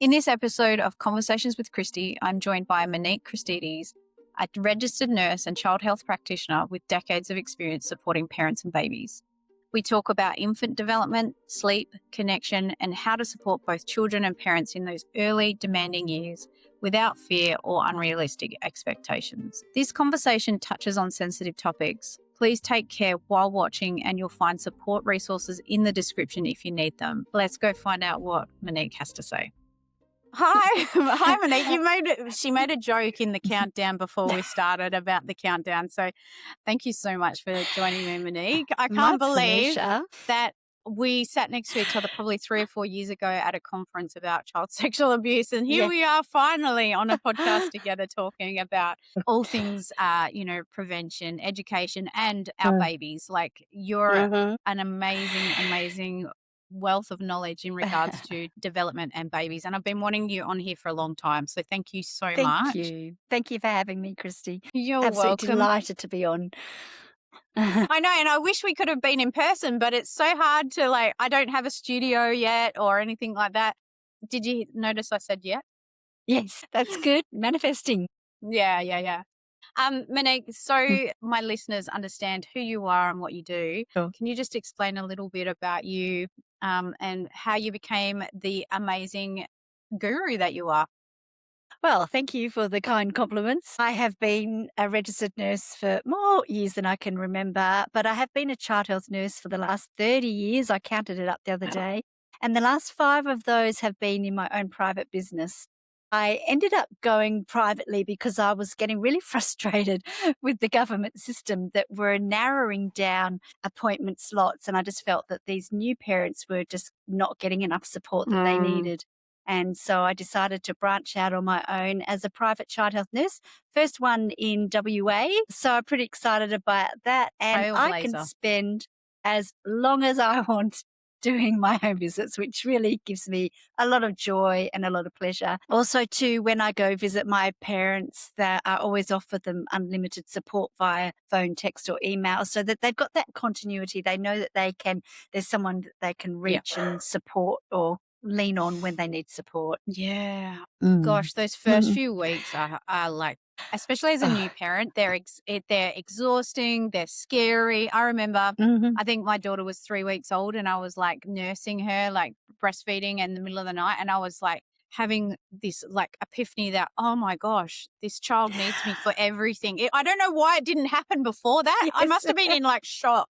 In this episode of Conversations with Kristi, I'm joined by Monique Christidis, a registered nurse and child health practitioner with decades of experience supporting parents and babies. We talk about infant development, sleep, connection, and how to support both children and parents in those early, demanding years without fear or unrealistic expectations. This conversation touches on sensitive topics. Please take care while watching, and you'll find support resources in the description if you need them. Let's go find out what Monique has to say. Hi, Monique. She made a joke in the countdown before we started about the countdown. So thank you so much for joining me, Monique. I can't believe that we sat next to each other probably 3 or 4 years ago at a conference about child sexual abuse. And here we are finally on a podcast together talking about all things, prevention, education, and our babies. Like you're an amazing wealth of knowledge in regards to development and babies, and I've been wanting you on here for a long time, so thank you so much. Thank you for having me, Kristi. You're Absolutely welcome. delighted to be on. I know, and I wish we could have been in person, but it's so hard to I don't have a studio yet or anything like that. Did you notice I said yeah? Yes, that's good. Manifesting. Yeah. Monique, so my listeners understand who you are and what you do. Sure. Can you just explain a little bit about you and how you became the amazing guru that you are? Well, thank you for the kind compliments. I have been a registered nurse for more years than I can remember, but I have been a child health nurse for the last 30 years. I counted it up the other day. And the last 5 of those have been in my own private business. I ended up going privately because I was getting really frustrated with the government system that were narrowing down appointment slots. And I just felt that these new parents were just not getting enough support that they needed. And so I decided to branch out on my own as a private child health nurse, first one in WA. So I'm pretty excited about that. And I can spend as long as I want doing my home visits, which really gives me a lot of joy and a lot of pleasure. Also, too, when I go visit my parents, that I always offer them unlimited support via phone, text, or email, so that they've got that continuity. They know that there's someone that they can reach and support or lean on when they need support. Yeah. Gosh, those first few weeks are like, especially as a new parent, they're exhausting, they're scary. I remember, I think my daughter was 3 weeks old and I was like nursing her, like breastfeeding in the middle of the night. And I was like having this like epiphany that, oh my gosh, this child needs me for everything. I don't know why it didn't happen before that. Yes. I must have been in like shock.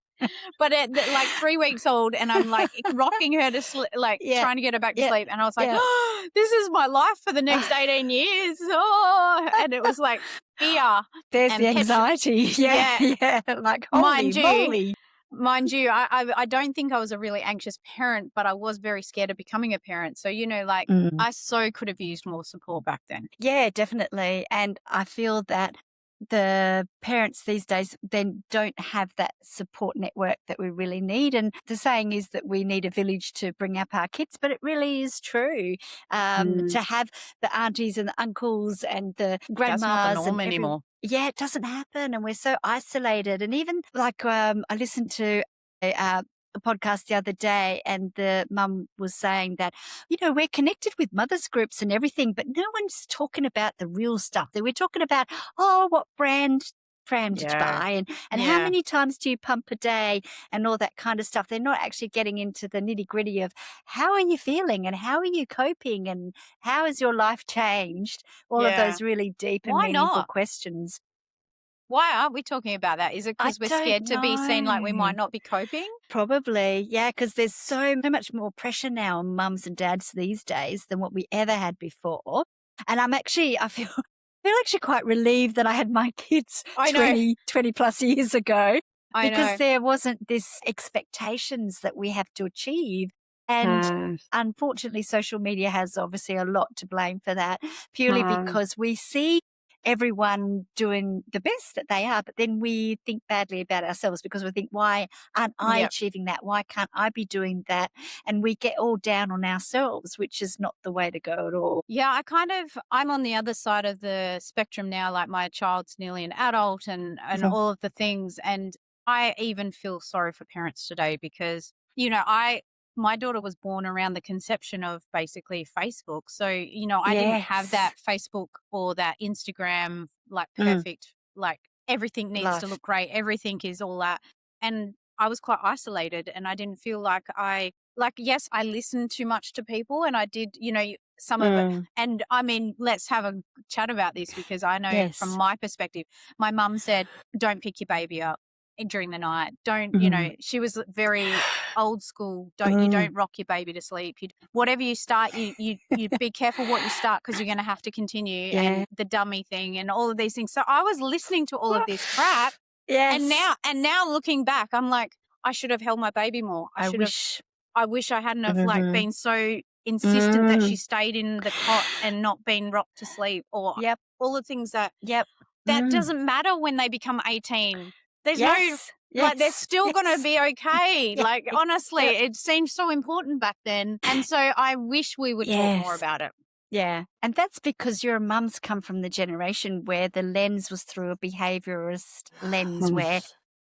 But at like 3 weeks old, and I'm like rocking her to sleep, trying to get her back to sleep. And I was like, oh, this is my life for the next 18 years. Oh, and it was like fear. There's the anxiety. Yeah. Like, holy moly. Mind you, I don't think I was a really anxious parent, but I was very scared of becoming a parent. So, I so could have used more support back then. Yeah, definitely. And I feel that the parents these days then don't have that support network that we really need. And the saying is that we need a village to bring up our kids, but it really is true. To have the aunties and the uncles and the grandmas. That's not the norm anymore. Yeah, it doesn't happen. And we're so isolated. And even like I listened to a podcast the other day, and the mum was saying that, we're connected with mothers groups and everything, but no one's talking about the real stuff. That we're talking about, what pram did you buy, and how many times do you pump a day, and all that kind of stuff. They're not actually getting into the nitty gritty of how are you feeling and how are you coping and how has your life changed? All of those really deep and meaningful questions. Why aren't we talking about that? Is it because we're scared to be seen like we might not be coping? Probably, yeah, because there's so much more pressure now on mums and dads these days than what we ever had before. And I feel actually quite relieved that I had my kids 20 plus years ago, because there wasn't this expectations that we have to achieve. And unfortunately, social media has obviously a lot to blame for that, purely because we see everyone doing the best that they are, but then we think badly about ourselves because we think, why aren't I achieving that? Why can't I be doing that? And we get all down on ourselves, which is not the way to go at all. Yeah, I'm on the other side of the spectrum now. Like my child's nearly an adult and all of the things. And I even feel sorry for parents today because, my daughter was born around the conception of basically Facebook. So, I didn't have that Facebook or that Instagram, like perfect, like everything needs to look great. Everything is all that. And I was quite isolated, and I didn't feel like yes, I listened too much to people, and I did, some of it. And I mean, let's have a chat about this, because I know from my perspective, my mum said, don't pick your baby up during the night. Don't, she was very old school. You don't rock your baby to sleep. Whatever you start, you be careful what you start, because you're going to have to continue. And the dummy thing and all of these things. So I was listening to all of this crap. And now looking back, I'm like, I should have held my baby more. I wish I hadn't have been so insistent that she stayed in the cot and not been rocked to sleep, or all the things that doesn't matter when they become 18. There's they're still going to be okay. Like, honestly, it seemed so important back then. And so I wish we would talk more about it. Yeah. And that's because your mum's come from the generation where the lens was through a behaviourist lens, where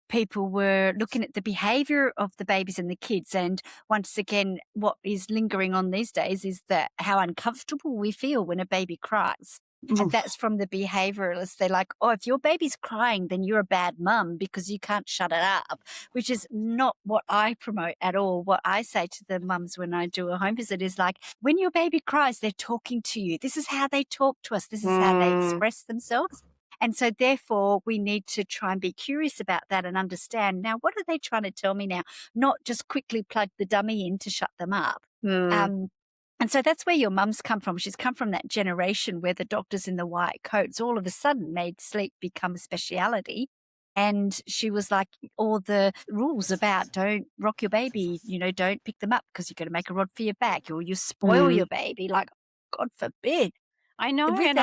people were looking at the behaviour of the babies and the kids. And once again, what is lingering on these days is that how uncomfortable we feel when a baby cries. And that's from the behaviouralists. They're like, oh, if your baby's crying, then you're a bad mum because you can't shut it up, which is not what I promote at all. What I say to the mums when I do a home visit is like, when your baby cries, they're talking to you. This is how they talk to us. This is how they express themselves. And so therefore, we need to try and be curious about that and understand, now, what are they trying to tell me now? Not just quickly plug the dummy in to shut them up. And so that's where your mum's come from. She's come from that generation where the doctors in the white coats all of a sudden made sleep become a speciality. And she was like, all the rules about don't rock your baby, don't pick them up because you're going to make a rod for your back, or you spoil your baby. Like, God forbid. I know, and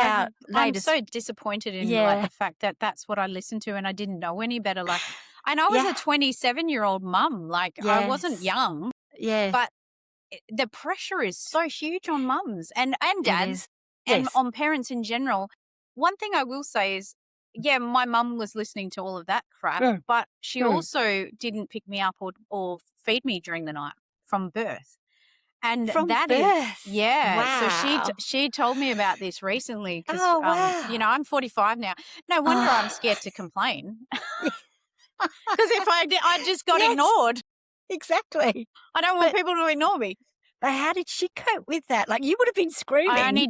I'm so disappointed in like the fact that that's what I listened to, and I didn't know any better. Like, and I was a 27-year-old mum. Like, I wasn't young. But the pressure is so huge on mums and dads and on parents in general. One thing I will say is, my mum was listening to all of that crap, but she also didn't pick me up or feed me during the night from birth. And from that birth. is, wow. So she told me about this recently because, I'm 45 now. No wonder I'm scared to complain. Because if I just got ignored. Exactly. I don't want people to ignore me. But how did she cope with that? Like, you would have been screaming. I only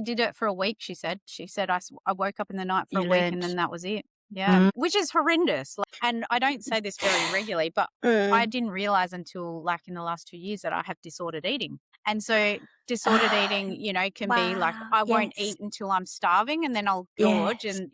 did it for a week, she said. She said I woke up in the night for a week and then that was it. Yeah, which is horrendous. And I don't say this very regularly, but I didn't realize until like in the last 2 years that I have disordered eating. And so disordered eating, can be like, I won't eat until I'm starving and then I'll gorge and,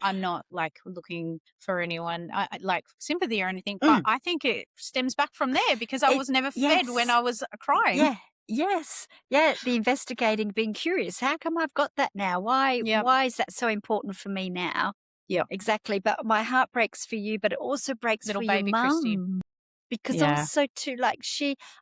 I'm not like looking for anyone like sympathy or anything, but I think it stems back from there because I was never fed when I was crying. Yeah. Yes. Yeah. The investigating, being curious. How come I've got that now? Why is that so important for me now? Yeah. Exactly. But my heart breaks for you, but it also breaks Little for baby your Kristi. mum. Because also too, like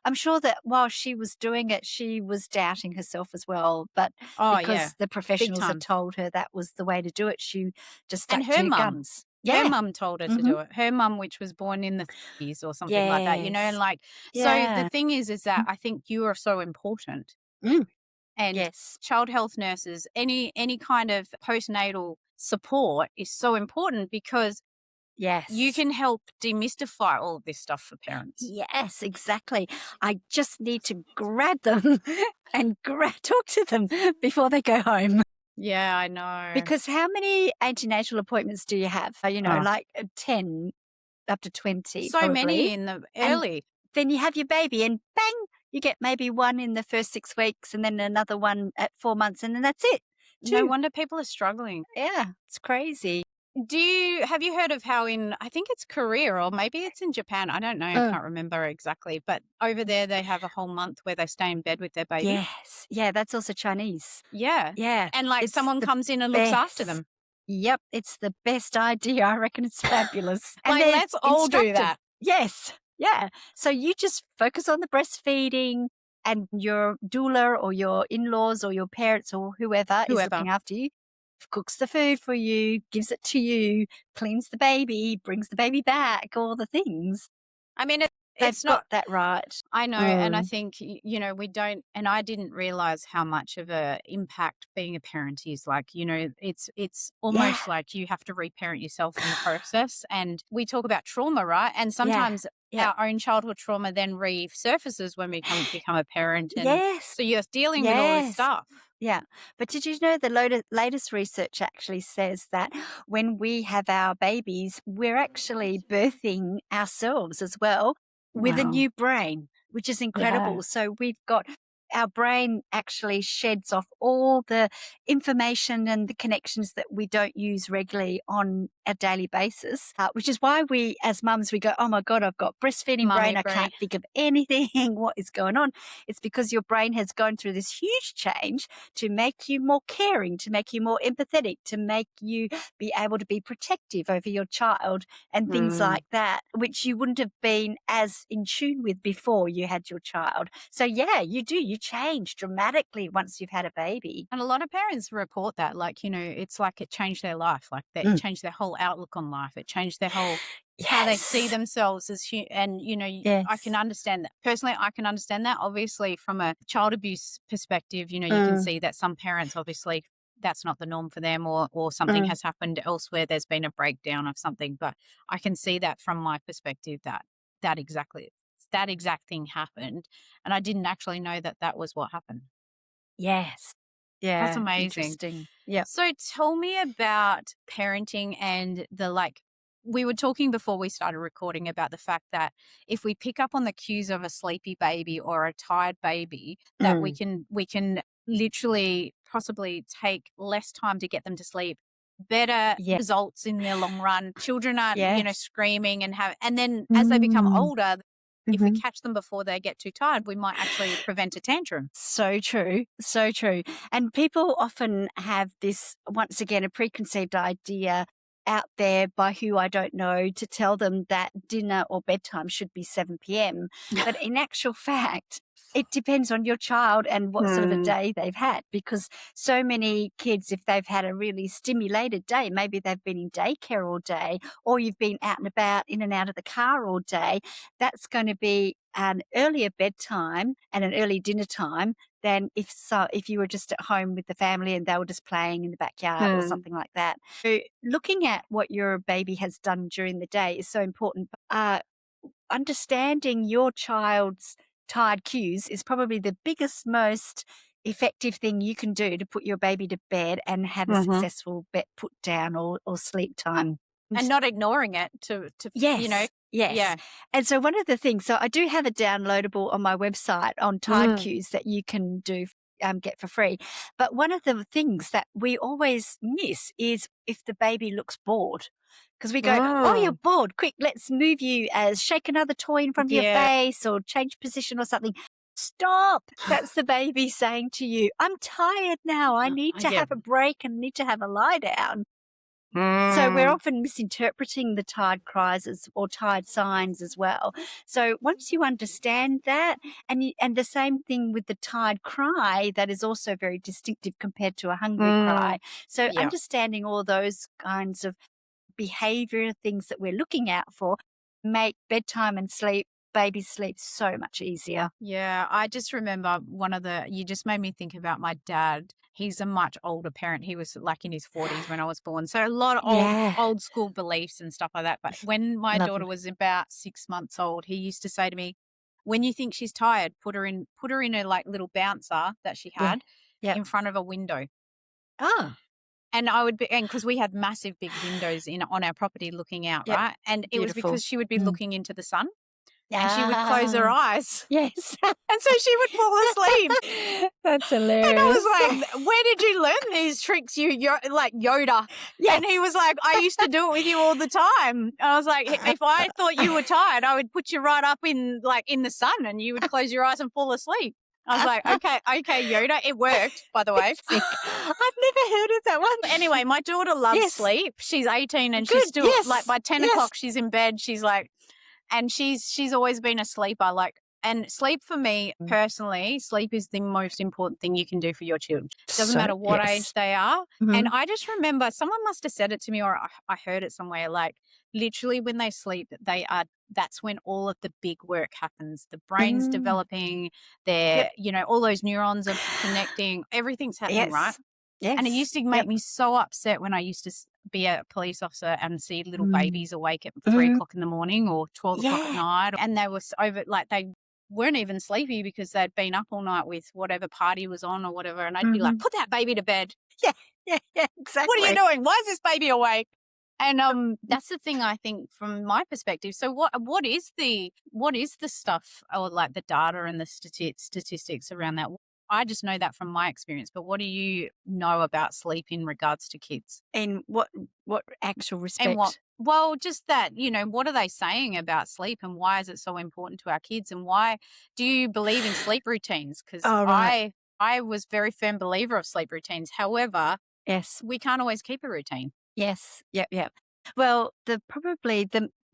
I'm sure that while she was doing it, she was doubting herself as well. But because the professionals had told her that was the way to do it, she just stuck to her guns. Her mum told her to do it. Her mum, which was born in the 30s or something like that, and like, so the thing is that I think you are so important. And child health nurses, any kind of postnatal support is so important because you can help demystify all of this stuff for parents. Yes, exactly. I just need to grab them and talk to them before they go home. Yeah, I know. Because how many antenatal appointments do you have? Like 10 up to 20. So probably. Many in the early. And then you have your baby and bang, you get maybe one in the first 6 weeks and then another one at 4 months and then that's it. No wonder people are struggling. Yeah, it's crazy. Have you heard of how I think it's Korea or maybe it's in Japan, I don't know, I can't remember exactly, but over there they have a whole month where they stay in bed with their baby. Yes. Yeah, that's also Chinese. Yeah. Yeah. And like someone comes in and looks after them. Yep. It's the best idea. I reckon it's fabulous. And like, let's all do that. Yes. Yeah. So you just focus on the breastfeeding and your doula or your in-laws or your parents or whoever is looking after you cooks the food for you, gives it to you, cleans the baby, brings the baby back, all the things. I mean, They've it's got not, that right. I know. And I think, we don't, and I didn't realize how much of a impact being a parent is. Like, it's Yeah. almost like you have to reparent yourself in the process. And we talk about trauma, right? And Yeah. sometimes Yeah. our own childhood trauma then resurfaces when we become a parent. And Yes. so you're dealing with all this Yes. stuff. Yeah. But did you know the latest research actually says that when we have our babies, we're actually birthing ourselves as well with a Wow. new brain, which is Yeah. incredible. So we've got our brain actually sheds off all the information and the connections that we don't use regularly on a daily basis, which is why we, as mums, we go, oh my God, I've got breastfeeding Mummy brain. I brain. can't think of anything. What is going on? It's because your brain has gone through this huge change to make you more caring, to make you more empathetic, to make you be able to be protective over your child and things like that, which you wouldn't have been as in tune with before you had your child. So yeah, you do. You change dramatically once you've had a baby. And a lot of parents report that, like, it's like it changed their life. Like it Mm. changed their whole outlook on life. It changed their whole, how they see Yes. themselves as, and, I can Yes. understand that. Personally, I can understand that. Obviously, from a child abuse perspective, you can Mm. see that some parents, obviously, that's not the norm for them, or something Mm. has happened elsewhere. There's been a breakdown of something. But I can see that from my perspective that exactly, that exact thing happened. And I didn't actually know that was what happened. Yes. That's Yeah. amazing. Interesting. Yeah. So tell me about parenting and we were talking before we started recording about the fact that if we pick up on the cues of a sleepy baby or a tired baby, that we can literally possibly take less time to get them to sleep, better Yeah. results in the long run. Children aren't, Yes. screaming and then as they become older, if we Mm-hmm. catch them before they get too tired, we might actually prevent a tantrum. So true. So true. And people often have this, once again, a preconceived idea out there by who I don't know to tell them that dinner or bedtime should be 7 p.m. But in actual fact, it depends on your child and what sort of a day they've had, because so many kids, if they've had a really stimulated day, maybe they've been in daycare all day, or you've been out and about in and out of the car all day, that's going to be an earlier bedtime and an early dinner time than if you were just at home with the family and they were just playing in the backyard or something like that. So looking at what your baby has done during the day is so important. Understanding your child's tired cues is probably the biggest, most effective thing you can do to put your baby to bed and have a successful bed put down or sleep time. And not ignoring it to Yes. Yes. Yeah. And so one of the things, so I do have a downloadable on my website on tired cues that you can get for free. But one of the things that we always miss is if the baby looks bored. Because we go, oh, you're bored. Quick, let's move you shake another toy in front of your Yeah. face or change position or something. Stop. That's the baby saying to you, I'm tired now. I need to Yeah. have a break and need to have a lie down. So we're often misinterpreting the tired cries or tired signs as well. So once you understand that, and the same thing with the tired cry, that is also very distinctive compared to a hungry cry. So Yeah. understanding all those kinds of behavior things that we're looking out for make bedtime and baby sleep so much easier. Yeah, I just remember you just made me think about my dad. He's a much older parent. He was like in his 40s when I was born. So a lot of old school beliefs and stuff like that. But when my daughter was about 6 months old, he used to say to me, when you think she's tired, put her in a like little bouncer that she had in front of a window. Oh. And I would be, and because we had massive big windows on our property looking out, right? And it was Beautiful. because she would be looking into the sun. And she would close her eyes. Yes. And so she would fall asleep. That's hilarious. And I was like, where did you learn these tricks, like Yoda? Yes. And he was like, I used to do it with you all the time. I was like, if I thought you were tired, I would put you right up in the sun and you would close your eyes and fall asleep. I was like, okay, Yoda. It worked, by the way. I've never heard of that one. Anyway, my daughter loves sleep. She's 18 and she's still, like, by 10 o'clock, she's in bed. She's like, and she's always been a sleeper. Like, And sleep for me personally, sleep is the most important thing you can do for your children. Doesn't So, matter what age they are. And Mhm. I just remember someone must have said it to me, or I heard it somewhere, like literally when they sleep, that's when all of the big work happens. The brain's Mm. developing, Yep. all those neurons are connecting, everything's happening, right? Yes. And it Yes. used to make Yep. me so upset when I used to be a police officer and see little Mm. babies awake at 3 Mhm. o'clock in the morning or 12 o'clock at Yeah. night. And they were they weren't even sleepy because they'd been up all night with whatever party was on or whatever. And I'd be like, Mhm. put that baby to bed. Yeah. Yeah. Yeah. What are you Exactly. doing? Why is this baby awake? And that's the thing, I think, from my perspective. So what is the stuff, or like the data and the statistics around that? I just know that from my experience, but what do you know about sleep in regards to kids? In what actual And respect? just that, what are they saying about sleep and why is it so important to our kids, and why do you believe in sleep routines? Because Oh, right. I was very firm believer of sleep routines. However, Yes. we can't always keep a routine. Yes. Yep. Yep. Well, the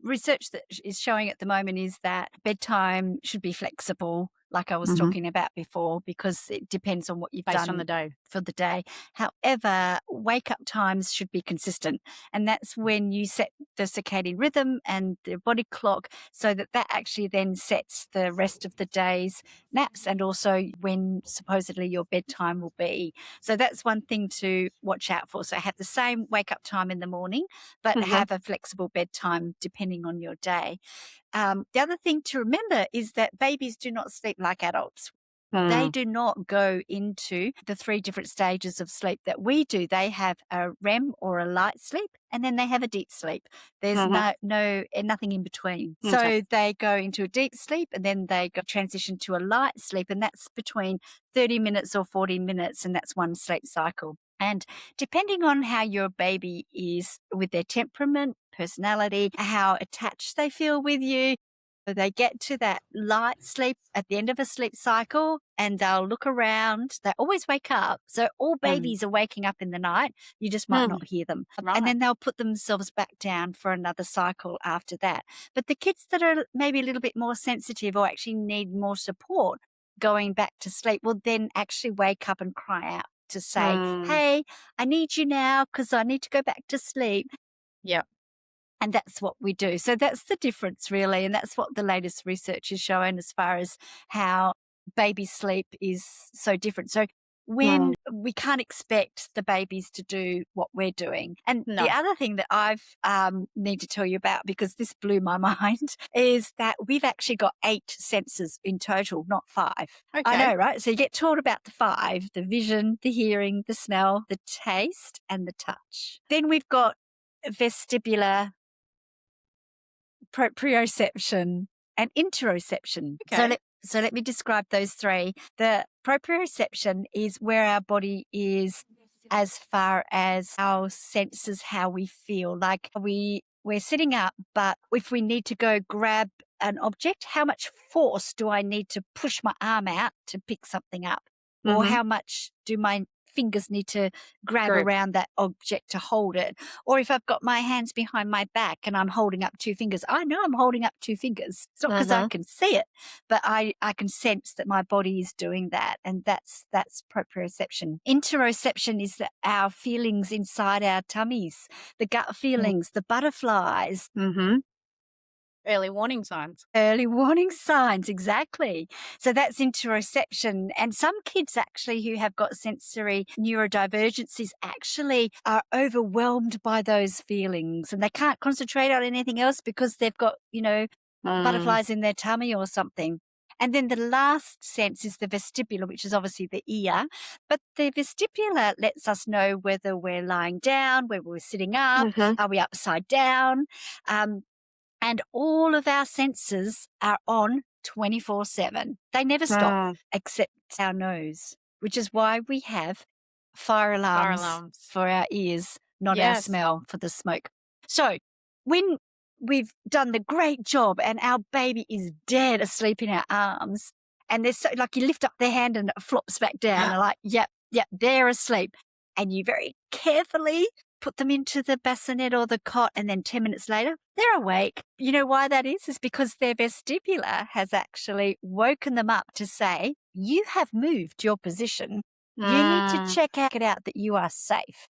research that is showing at the moment is that bedtime should be flexible, like I was Hmm. talking about before, because it depends on what you've Based on done the day. for the day. However, wake up times should be consistent. And that's when you set the circadian rhythm and the body clock so that actually then sets the rest of the day's naps and also when supposedly your bedtime will be. So that's one thing to watch out for. So have the same wake up time in the morning, but Hmm. have a flexible bedtime depending on your day. The other thing to remember is that babies do not sleep like adults. They do not go into the 3 different stages of sleep that we do. They have a REM or a light sleep, and then they have a deep sleep. There's Hmm. nothing in between. Okay. So they go into a deep sleep, and then they transition to a light sleep, and that's between 30 minutes or 40 minutes, and that's one sleep cycle. And depending on how your baby is with their temperament, personality, how attached they feel with you, they get to that light sleep at the end of a sleep cycle and they'll look around. They always wake up. So all babies are waking up in the night. You just might not hear them. And Right. then they'll put themselves back down for another cycle after that. But the kids that are maybe a little bit more sensitive or actually need more support going back to sleep will then actually wake up and cry out to say, hey, I need you now because I need to go back to sleep. Yeah. And that's what we do. So that's the difference, really. And that's what the latest research is showing as far as how baby sleep is so different. So when we can't expect the babies to do what we're doing. And No. the other thing that I've need to tell you about, because this blew my mind, is that we've actually got 8 senses in total, not 5. Okay. I know, right? So you get taught about the 5, the vision, the hearing, the smell, the taste, and the touch. Then we've got vestibular, proprioception, and interoception. Okay. So let me describe those 3. The proprioception is where our body is as far as our senses, how we feel. Like we're sitting up, but if we need to go grab an object, how much force do I need to push my arm out to pick something up? Or how much do my fingers need to grab Grip. around that object to hold it? Or if I've got my hands behind my back and I'm holding up 2 fingers, I know I'm holding up 2 fingers. It's not because I can see it, but I can sense that my body is doing that. And that's proprioception. Interoception is our feelings inside our tummies, the gut feelings, the butterflies. Early warning signs. Early warning signs, exactly. So that's interoception. And some kids actually who have got sensory neurodivergencies actually are overwhelmed by those feelings and they can't concentrate on anything else because they've got, butterflies in their tummy or something. And then the last sense is the vestibular, which is obviously the ear. But the vestibular lets us know whether we're lying down, whether we're sitting up, are we upside down? And all of our senses are on 24/7. They never stop except our nose, which is why we have fire alarms for our ears, not our Yes. smell for the smoke. So when we've done the great job and our baby is dead asleep in our arms, and they're so like you lift up their hand and it flops back down, and like, yep, they're asleep. And you very carefully put them into the bassinet or the cot, and then 10 minutes later, they're awake. You know why that is? Is because their vestibular has actually woken them up to say, you have moved your position. You need to check it out that you are safe.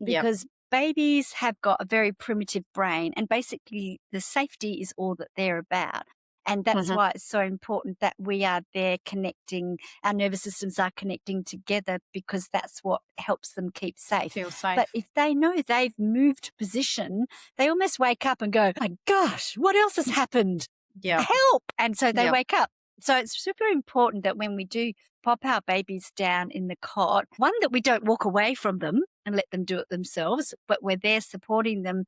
Yep. Because babies have got a very primitive brain, and basically the safety is all that they're about. And that's why it's so important that we are there connecting, our nervous systems are connecting together, because that's what helps them keep safe. Feel safe. But if they know they've moved position, they almost wake up and go, my gosh, what else has happened? Yeah. Help. And so they Yep. wake up. So it's super important that when we do pop our babies down in the cot, one, that we don't walk away from them and let them do it themselves, but we're there supporting them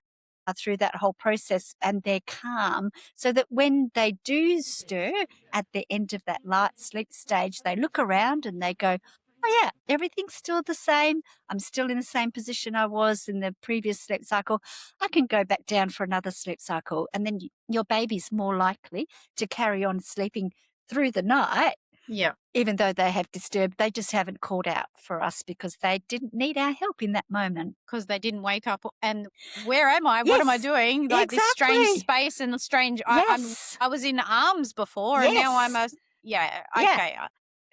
through that whole process, and they're calm, so that when they do stir at the end of that light sleep stage, they look around and they go, oh yeah, everything's still the same. I'm still in the same position I was in the previous sleep cycle. I can go back down for another sleep cycle. And then your baby's more likely to carry on sleeping through the night. Yeah. Even though they have disturbed, they just haven't called out for us because they didn't need our help in that moment. Because they didn't wake up and where am I? What am I Yes, doing? Like this strange exactly. space and the strange, Yes. I was in arms before and now I'm Yes. yeah, Yeah. okay.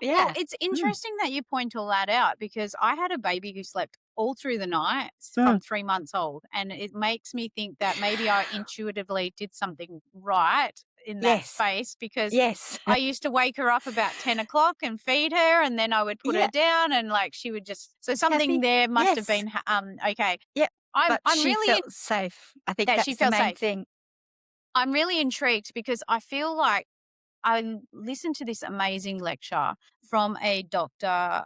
Yeah. Well, it's interesting that you point all that out, because I had a baby who slept all through the night from 3 months old, and it makes me think that maybe I intuitively did something right in that Yes. space, because Yes. I used to wake her up about 10 o'clock and feed her, and then I would put her Yeah. down, and like she would just, so something Happy. there must have Yes. been okay. Yep. I'm But she really felt safe. I think that that's she the felt main safe. thing. I'm really intrigued because I feel like I listened to this amazing lecture from a doctor,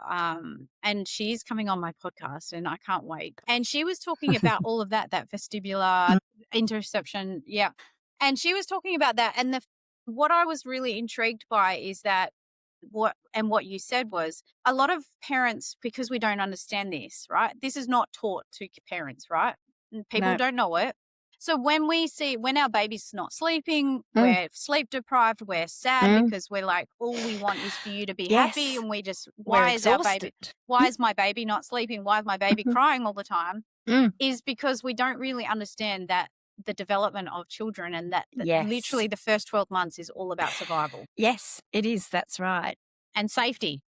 and she's coming on my podcast, and I can't wait. And she was talking about all of that vestibular interoception, yeah. And she was talking about that, and what I was really intrigued by is that what you said was, a lot of parents, because we don't understand this, right? This is not taught to parents, right? And people No. don't know it. So when our baby's not sleeping, we're sleep deprived, we're sad because we're like, all we want is for you to be happy, Yes. and We're why exhausted. is my baby not sleeping? Why is my baby crying all the time? Is because we don't really understand that the development of children, and that Yes. literally the first 12 months is all about survival Yes, it is. That's right. and safety.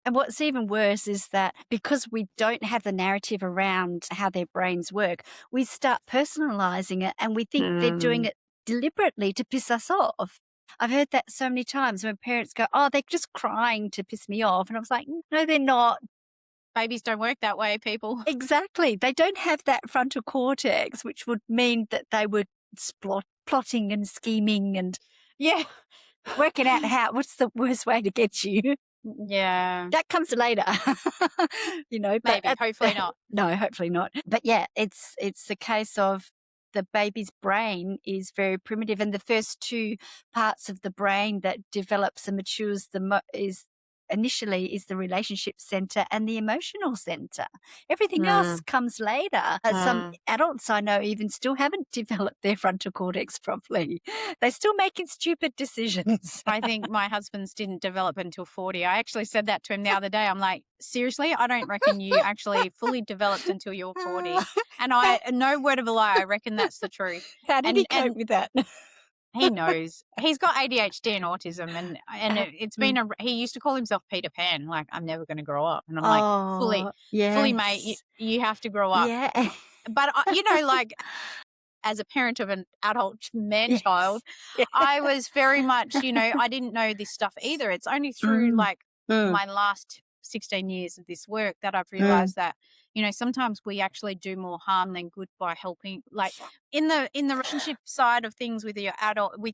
And what's even worse is that because we don't have the narrative around how their brains work, we start personalizing it, and we think they're doing it deliberately to piss us off. I've heard that so many times when parents go, oh, they're just crying to piss me off. And I was like, no, they're not. Babies don't work that way, people. Exactly. They don't have that frontal cortex, which would mean that they were plotting and scheming and Yeah. working out what's the worst way to get you. Yeah. That comes later, Maybe, but hopefully not. No, hopefully not. But yeah, it's the case of the baby's brain is very primitive, and the first two parts of the brain that develops and matures initially is the relationship center and the emotional center. Everything else comes later. Some adults I know even still haven't developed their frontal cortex properly. They're still making stupid decisions. I think my husband's didn't develop until 40. I actually said that to him the other day. I'm like, seriously, I don't reckon you actually fully developed until you're 40. And no word of a lie, I reckon that's the truth. How did he cope with that? He knows. He's got ADHD and autism, and it's been he used to call himself Peter Pan, like, I'm never going to grow up. And I'm like, fully, mate, you have to grow up. Yeah. But, like, as a parent of an adult man-child, Yes. I was very much, I didn't know this stuff either. It's only through my last 16 years of this work that I've realized that, sometimes we actually do more harm than good by helping, like in the relationship side of things with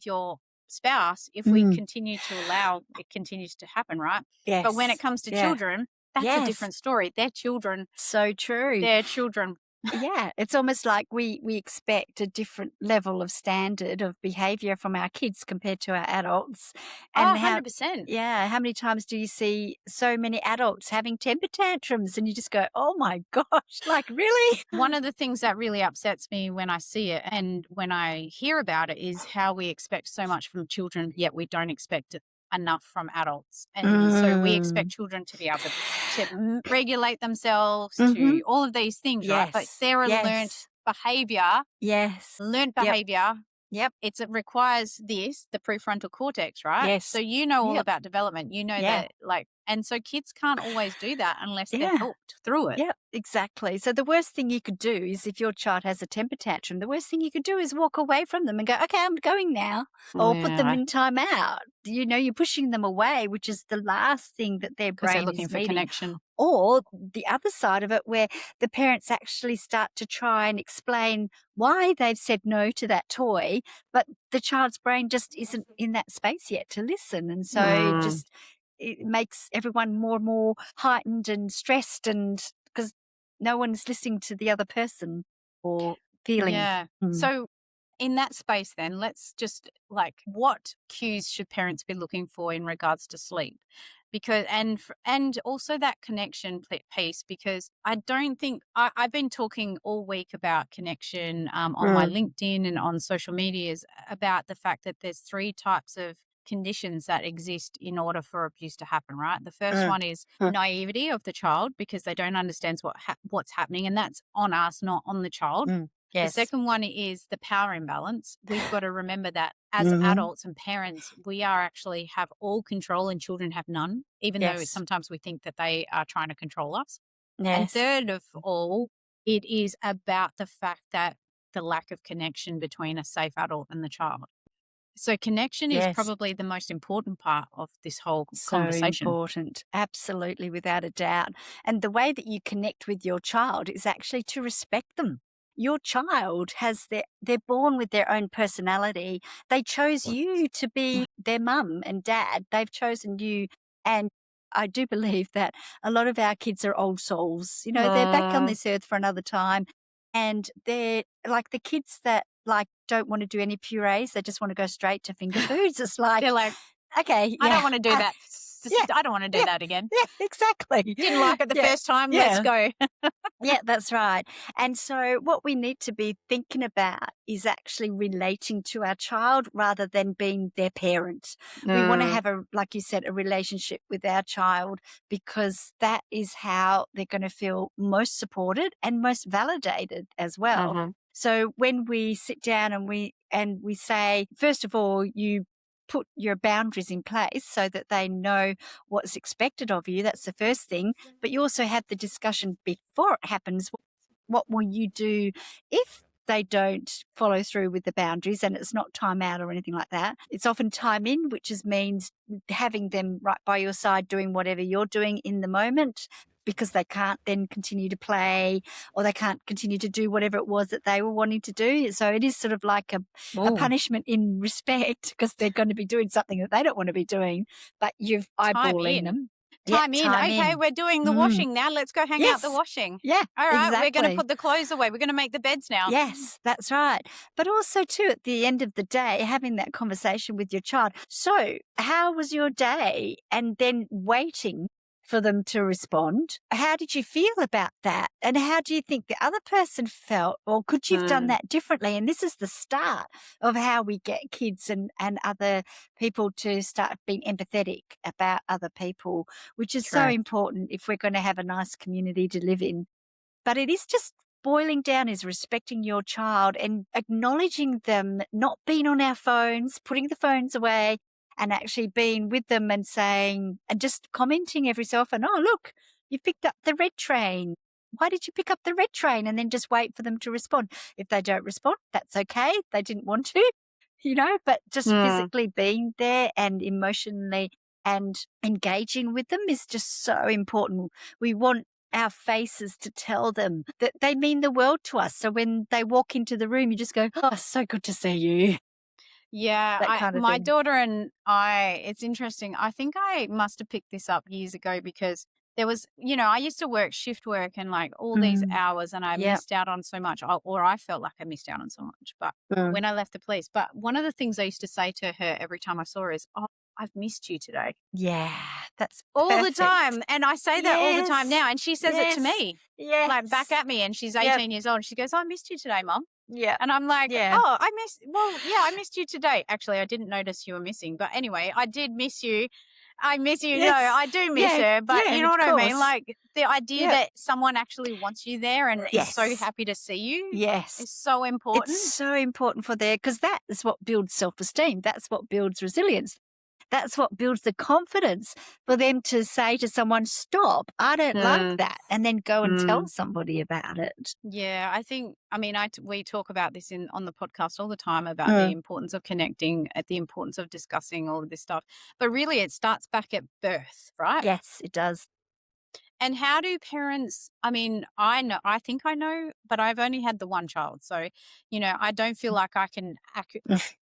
your spouse. If we continue to allow, it continues to happen, right? Yes. But when it comes to children, that's a different story. They're children. So true. They're children. Yeah, it's almost like we expect a different level of standard of behavior from our kids compared to our adults. And 100%. Yeah, how many times do you see so many adults having temper tantrums and you just go, oh my gosh, like really? One of the things that really upsets me when I see it and when I hear about it is how we expect so much from children, yet we don't expect enough from adults. And so we expect children to be able to regulate themselves, to all of these things, right? But they're a learnt behaviour, Yes. learned Yep. behaviour, Yep. it requires this, the prefrontal cortex, right? Yes. So you know all Yep. about development. You know Yeah. that, like, and so kids can't always do that unless they're Yeah. helped through it. Yeah, exactly. So the worst thing you could do is if your child has a temper tantrum, the worst thing you could do is walk away from them and go, okay, I'm going now, or put them Yeah, in time out. You know, you're pushing them away, which is the last thing that their because they're brain looking is for needing. connection. Or the other side of it, where the parents actually start to try and explain why they've said no to that toy, but the child's brain just isn't in that space yet to listen. And so Mm. it makes everyone more and more heightened and stressed, and because no one's listening to the other person or feeling. Yeah. Mm. So in that space, then let's just like, what cues should parents be looking for in regards to sleep? Because and also that connection piece, because I don't think I've been talking all week about connection on my LinkedIn and on social medias about the fact that there's 3 types of conditions that exist in order for abuse to happen, right? The first one is naivety of the child, because they don't understand what's happening, and that's on us, not on the child. The Yes. second one is the power imbalance. We've got to remember that as Mhm. adults and parents, we are actually have all control and children have none, even though Yes. sometimes we think that they are trying to control us. And Yes. third of all, it is about the fact that the lack of connection between a safe adult and the child. So connection is Yes. probably the most important part of this whole So conversation. important. Absolutely, without a doubt. And the way that you connect with your child is actually to respect them. Your child has they're born with their own personality. They chose you to be their mum and dad. They've chosen you. And I do believe that a lot of our kids are old souls. You know, they're back on this earth for another time. And they're like the kids that like don't want to do any purees. They just want to go straight to finger foods. It's like, They're like, okay, I yeah. don't want to do that. Yeah, I don't want to do yeah, that again. yeah, exactly. Didn't like it the Yeah, first time. Let's yeah, go. yeah, that's right. And so what we need to be thinking about is actually relating to our child rather than being their parent. We want to have like you said, a relationship with our child, because that is how they're going to feel most supported and most validated as well. So when we sit down and we say, first of all, you put your boundaries in place so that they know what's expected of you. That's the first thing. But you also have the discussion before it happens. What will you do if they don't follow through with the boundaries? And it's not time out or anything like that. It's often time in, which means having them right by your side doing whatever you're doing in the moment, because they can't then continue to play or they can't continue to do whatever it was that they were wanting to do. So it is sort of like a punishment in respect, because they're going to be doing something that they don't want to be doing, but you've Time eyeballing in. them. Time in. Time Okay, in. we're doing the washing now. Let's go hang out the Yes. washing. Yeah, All right, we're going to exactly. put the clothes away. We're going to make the beds now. Yes, that's right. But also, too, at the end of the day, having that conversation with your child. So, how was your day? And then waiting for them to respond. How did you feel about that? And how do you think the other person felt? Or could you have done that differently? And this is the start of how we get kids and other people to start being empathetic about other people, which is so Correct. important if we're going to have a nice community to live in. But it is just boiling down is respecting your child and acknowledging them, not being on our phones, putting the phones away, and actually being with them and saying, and just commenting every so often, oh, look, you picked up the red train. Why did you pick up the red train? And then just wait for them to respond. If they don't respond, that's okay. They didn't want to, but just physically being there and emotionally and engaging with them is just so important. We want our faces to tell them that they mean the world to us. So when they walk into the room, you just go, oh, so good to see you. Yeah, That kind of my thing. daughter and it's interesting. I think I must have picked this up years ago, because there was, I used to work shift work and like all these hours, and I Yep. missed out on so much, or I felt like I missed out on so much. But when I left the police, but one of the things I used to say to her every time I saw her is, oh, I've missed you today. Yeah, that's All perfect. the time. And I say that all the time now. And she says it to Yes. me, Yes. like back at me. And she's Yep. 18 years old. And she goes, I missed you today, Mum. Yeah. And I'm like, Yeah. oh, I missed you today. Actually, I didn't notice you were missing. But anyway, I did miss you. I miss you. No, Yes. I do miss her, but Yeah, you know of what I mean? course. Like the idea Yeah. that someone actually wants you there and is so Yes. happy to see you Yes. is so important. It's so important for there because that is what builds self-esteem. That's what builds resilience. That's what builds the confidence for them to say to someone, stop, I don't like Mm, that, and then go and tell mm. somebody about it. Yeah, I think, I mean, we talk about this on the podcast all the time about the Mm. importance of connecting, at the importance of discussing all of this stuff. But really, it starts back at birth, right? Yes, it does. And how do parents, I mean, I think I know, but I've only had the one child. So, I don't feel like I can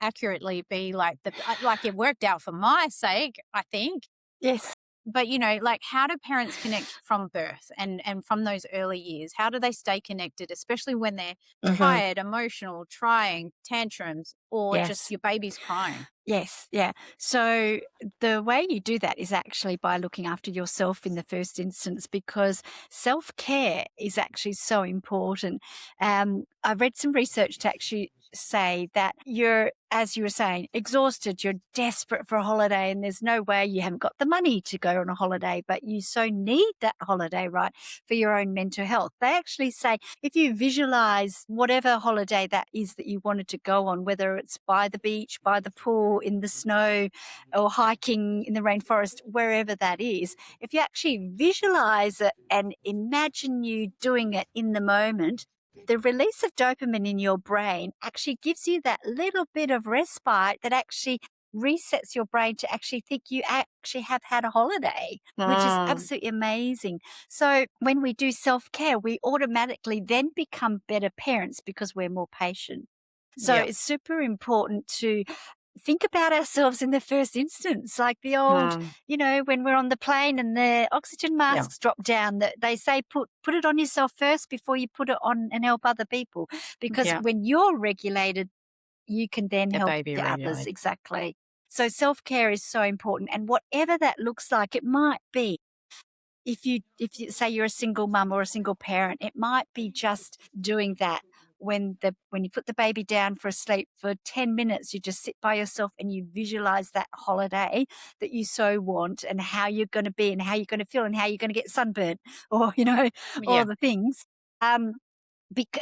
accurately be like like it worked out for my sake, I think. Yes. But, like how do parents connect from birth and from those early years? How do they stay connected, especially when they're Mm-hmm. tired, emotional, trying, tantrums, or just Yes. your baby's crying? Yes, yeah. So the way you do that is actually by looking after yourself in the first instance because self-care is actually so important. I've read some research to actually say that you're, as you were saying, exhausted, you're desperate for a holiday and there's no way you haven't got the money to go on a holiday, but you so need that holiday, right, for your own mental health. They actually say if you visualize whatever holiday that is that you wanted to go on, whether it's by the beach, by the pool, in the snow, or hiking in the rainforest, wherever that is, if you actually visualize it and imagine you doing it in the moment, the release of dopamine in your brain actually gives you that little bit of respite that actually resets your brain to actually think you actually have had a holiday, which is absolutely amazing. So when we do self-care, we automatically then become better parents because we're more patient. So Yeah. it's super important to think about ourselves in the first instance, like the old, when we're on the plane and the oxygen masks drop down, that they say put it on yourself first before you put it on and help other people. Because Yeah. when you're regulated, you can then The help baby the others. regulate. Exactly. So self-care is so important. And whatever that looks like, it might be if you say you're a single mum or a single parent, it might be just doing that when you put the baby down for a sleep for 10 minutes, you just sit by yourself and you visualize that holiday that you so want and how you're going to be and how you're going to feel and how you're going to get sunburned or all Yeah. the things.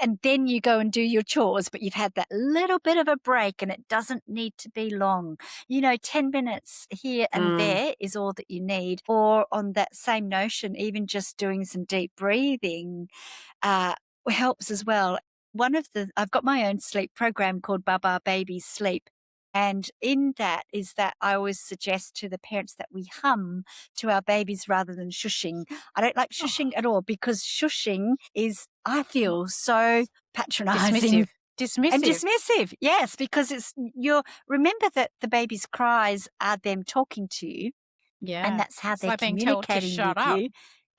And then you go and do your chores, but you've had that little bit of a break and it doesn't need to be long. 10 minutes here and there is all that you need. Or on that same notion, even just doing some deep breathing helps as well. I've got my own sleep program called BaaBaa Baby Sleep. And in that is that I always suggest to the parents that we hum to our babies rather than shushing. I don't like shushing at all because shushing is, I feel, so patronizing and Dismissive. dismissive. Yes, because remember that the baby's cries are them talking to you and Yeah. that's how It's they're like being told to communicating shut with up. you.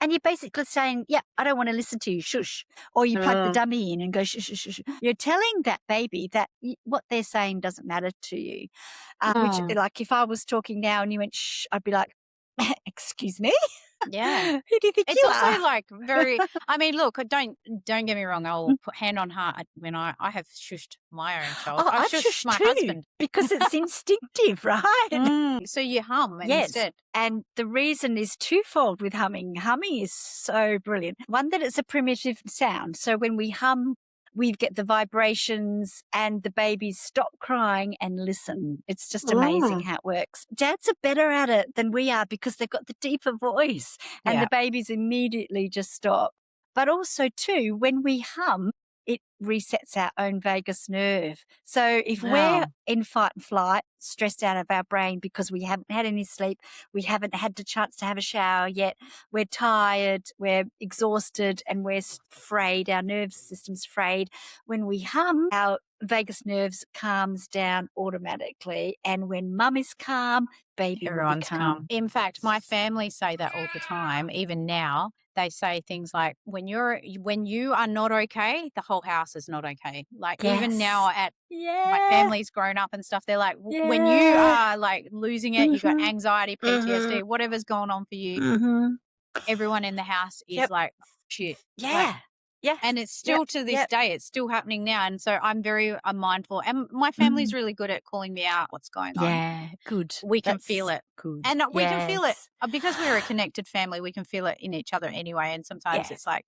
And you're basically saying, yeah, I don't want to listen to you, shush. Or you plug the dummy in and go, shush, shush, shush. You're telling that baby that what they're saying doesn't matter to you. Which, like, if I was talking now and you went, shh, I'd be like, excuse me? Yeah. Who do you think It's you also are? like very, I mean, look, don't get me wrong. I'll put hand on heart when I have shushed my own child. Oh, I've I've shushed shushed my too husband. because it's instinctive, right? So you hum Yes. instead. And the reason is twofold with humming. Humming is so brilliant. One, that it's a primitive sound. So when we hum, we get the vibrations and the babies stop crying and listen. It's just amazing how it works. Dads are better at it than we are because they've got the deeper voice and Yeah. the babies immediately just stop. But also too, when we hum, it resets our own vagus nerve. So if we're in fight and flight, stressed out of our brain because we haven't had any sleep, we haven't had the chance to have a shower yet, we're tired, we're exhausted, and we're frayed, our nerve system's frayed. When we hum, our vagus nerves calms down automatically. And when mum is calm, baby Everyone's will be calm. In fact, my family say that all the time. Even now, they say things like, when you are not okay, the whole house is not okay. Like even now my family's grown up and stuff, they're like, when you are like losing it, you got anxiety, PTSD, whatever's going on for you, everyone in the house is like, shit. Yeah. Yeah. And it's still to this day, it's still happening now. And so I'm very mindful. And my family's really good at calling me out what's going on. Yeah, good. We can feel That's it. good. And we can feel it Yes. because we're a connected family. We can feel it in each other anyway. And sometimes Yeah. it's like,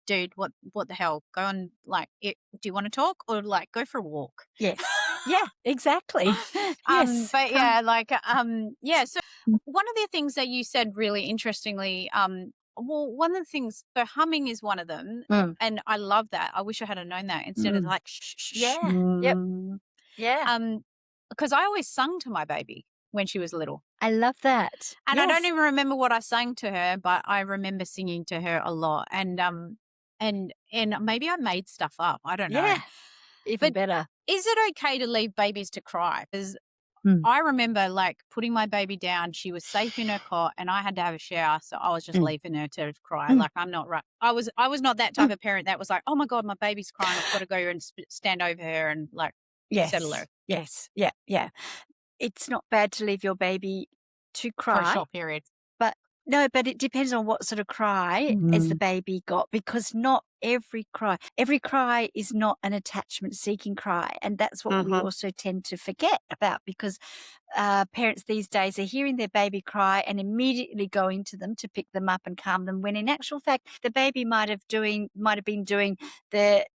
dude, what the hell? Go on, like, do you want to talk or like go for a walk? Yes. Yeah, exactly. Yes. But yeah, like, yeah. So Mm. one of the things that you said really interestingly, well, one of the things, so humming is one of them. Mm. And I love that. I wish I had known that instead of like, shh, shh, shh. Yeah. Yep. Yeah. Because I always sung to my baby when she was little. I love that. And I don't Yes. even remember what I sang to her, but I remember singing to her a lot. And maybe I made stuff up. I don't know. Yeah. Even But better. is it okay to leave babies to cry? Because Mm. I remember like putting my baby down. She was safe in her cot, and I had to have a shower, so I was just leaving her to cry. Like I'm not right. I was not that type of parent that was like, oh my god, my baby's crying. I've got to go and stand over her and like settle her Yes. Yeah. Yeah. It's not bad to leave your baby to for a cry. short period. But no, but it depends on what sort of cry as the baby got, because not every cry is not an attachment seeking cry. And that's what we also tend to forget about, because parents these days are hearing their baby cry and immediately going to them to pick them up and calm them, when in actual fact the baby might have been doing the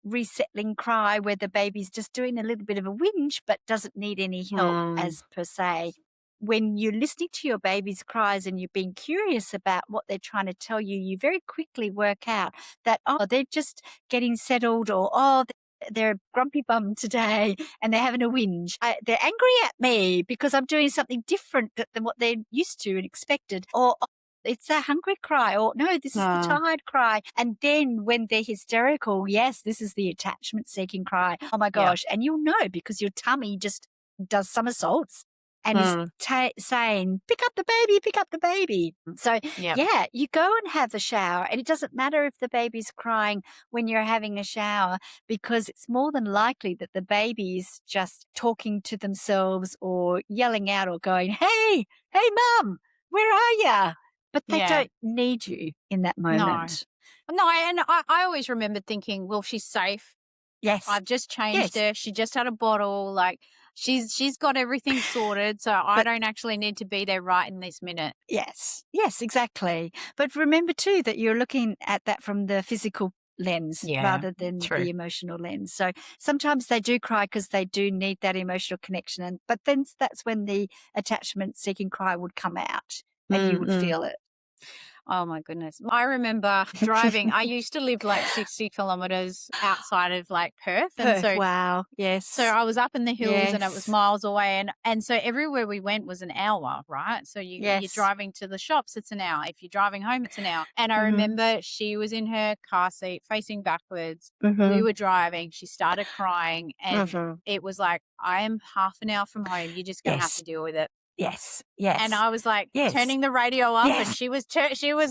resettling cry, where the baby's just doing a little bit of a whinge but doesn't need any help as per se. When you're listening to your baby's cries and you're being curious about what they're trying to tell you, you very quickly work out that, oh, they're just getting settled, or, oh, they're a grumpy bum today and they're having a whinge. They're angry at me because I'm doing something different than what they're used to and expected. Or, oh, it's a hungry cry, or no, this is the tired cry. And then when they're hysterical, yes, this is the attachment seeking cry. Oh my gosh. And you'll know because your tummy just does somersaults and is saying, pick up the baby, pick up the baby. So, yeah, you go and have a shower, and it doesn't matter if the baby's crying when you're having a shower, because it's more than likely that the baby is just talking to themselves or yelling out or going, hey, mum, where are you? But they don't need you in that moment. No, and I always remembered thinking, well, she's safe. Yes. I've just changed her. She just had a bottle. Like she's got everything sorted. So I don't actually need to be there right in this minute. Yes. Yes, exactly. But remember too that you're looking at that from the physical lens rather than the emotional lens. So sometimes they do cry because they do need that emotional connection. But then that's when the attachment seeking cry would come out and you would feel it. Oh my goodness. I remember driving. I used to live like 60 kilometers outside of like Perth. And so, wow. Yes. So I was up in the hills and it was miles away. And so everywhere we went was an hour, right? So you're driving to the shops, it's an hour. If you're driving home, it's an hour. And I remember she was in her car seat facing backwards. We were driving. She started crying and it was like, I am half an hour from home. You're just going to have to deal with it. Yes, yes. And I was like turning the radio up and she was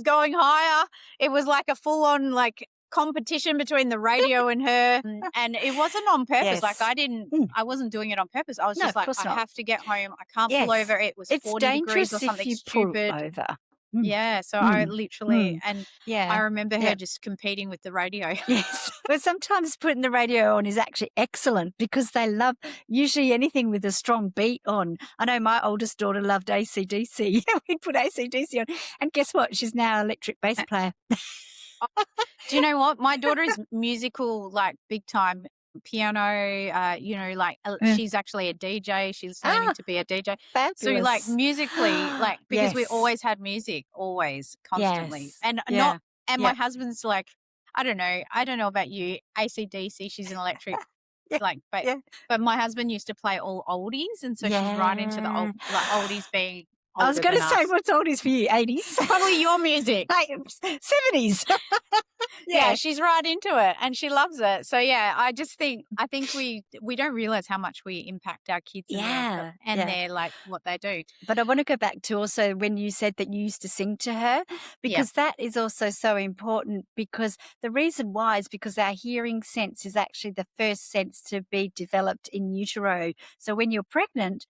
going higher. It was like a full on like competition between the radio and her. And it wasn't on purpose. Like I wasn't doing it on purpose. I was just like, I have to get home. I can't pull over. It was 40 degrees or something stupid. Over. Yeah, so I literally, and I remember her just competing with the radio. Yes, but sometimes putting the radio on is actually excellent because they love usually anything with a strong beat on. I know my oldest daughter loved AC/DC. We'd put AC/DC on, and guess what? She's now an electric bass player. Do you know what? My daughter is musical, like big time. Piano, she's actually a DJ. She's learning to be a DJ. Fabulous. So like musically, like because we always had music, always, constantly. And my husband's like, I don't know about you, AC/DC, she's an electric but my husband used to play all oldies, and so she's right into the old, like oldies being I was going to say, what's oldies for you? 80s? Probably your music. 70s. Yeah, she's right into it and she loves it. So yeah, I think we don't realize how much we impact our kids and they're like what they do. But I want to go back to also when you said that you used to sing to her, because that is also so important, because the reason why is because our hearing sense is actually the first sense to be developed in utero. So when you're pregnant,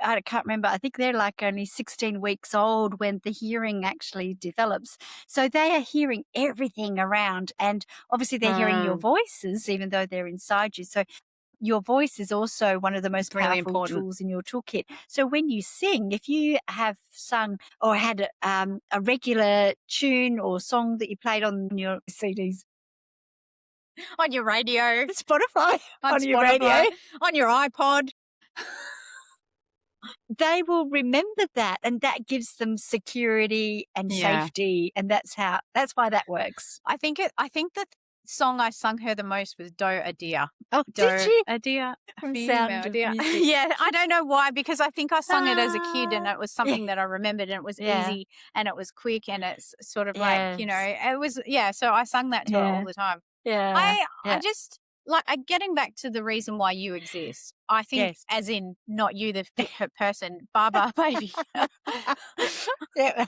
I can't remember, I think they're like only 16 weeks old when the hearing actually develops. So they are hearing everything around, and obviously they're hearing your voices even though they're inside you. So your voice is also one of the most It's really powerful important. tools in your toolkit. So when you sing, if you have sung or had a regular tune or song that you played on your CDs, On your radio, Spotify, on your radio, Spotify, on your iPod. they will remember that, and that gives them security and Yeah. safety, and that's why that works. I think the song I sung her the most was Do a Dear. Oh, Do did you? a Dear, From female Sound of dear. Music. Yeah, I don't know why, because I think I sung it as a kid and it was Yeah. something that I remembered, and it was Yeah. easy and it was quick, and it's sort of like, Yes. it was, so I sung that to her all the time. Yeah. I just like getting back to the reason why you exist. I think, Yes. as in not you, the person, BaaBaa Baby. Yeah.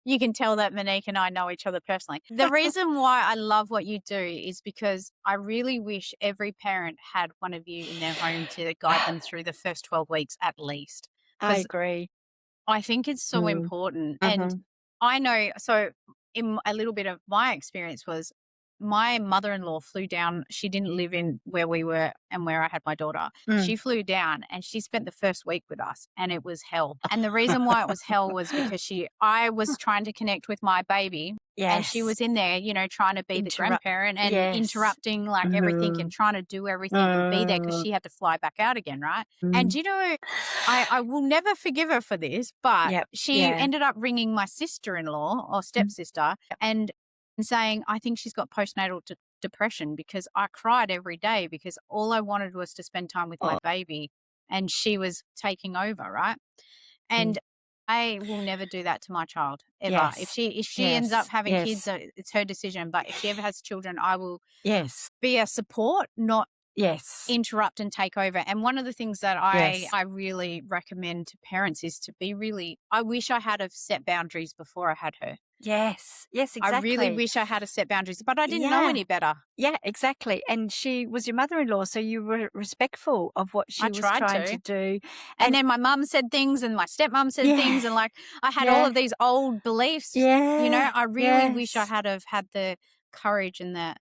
You can tell that Monique and I know each other personally. The reason why I love what you do is because I really wish every parent had one of you in their home to guide them through the first 12 weeks at least. I agree. I think it's so important. And Mhm. I know, so in a little bit of my experience was my mother-in-law flew down. She didn't live in where we were and where I had my daughter. She flew down and she spent the first week with us, and it was hell. And the reason why it was hell was because I was trying to connect with my baby. And she was in there, trying to be the grandparent and interrupting like everything and trying to do everything and be there because she had to fly back out again, right? And I will never forgive her for this, but she ended up ringing my sister-in-law or stepsister and saying, I think she's got postnatal depression, because I cried every day because all I wanted was to spend time with my baby, and she was taking over, right? And I will never do that to my child ever. If she ends up having kids, it's her decision. But if she ever has children, I will be a support, not interrupt and take over. And one of the things that I really recommend to parents is to be really, I wish I had have set boundaries before I had her. Yes, exactly. I really wish I had a set boundaries, but I didn't know any better. Yeah, exactly. And she was your mother-in-law, so you were respectful of what she was trying to do. And then my mum said things and my stepmom said things, and like I had all of these old beliefs. I really wish I had have had the courage and that.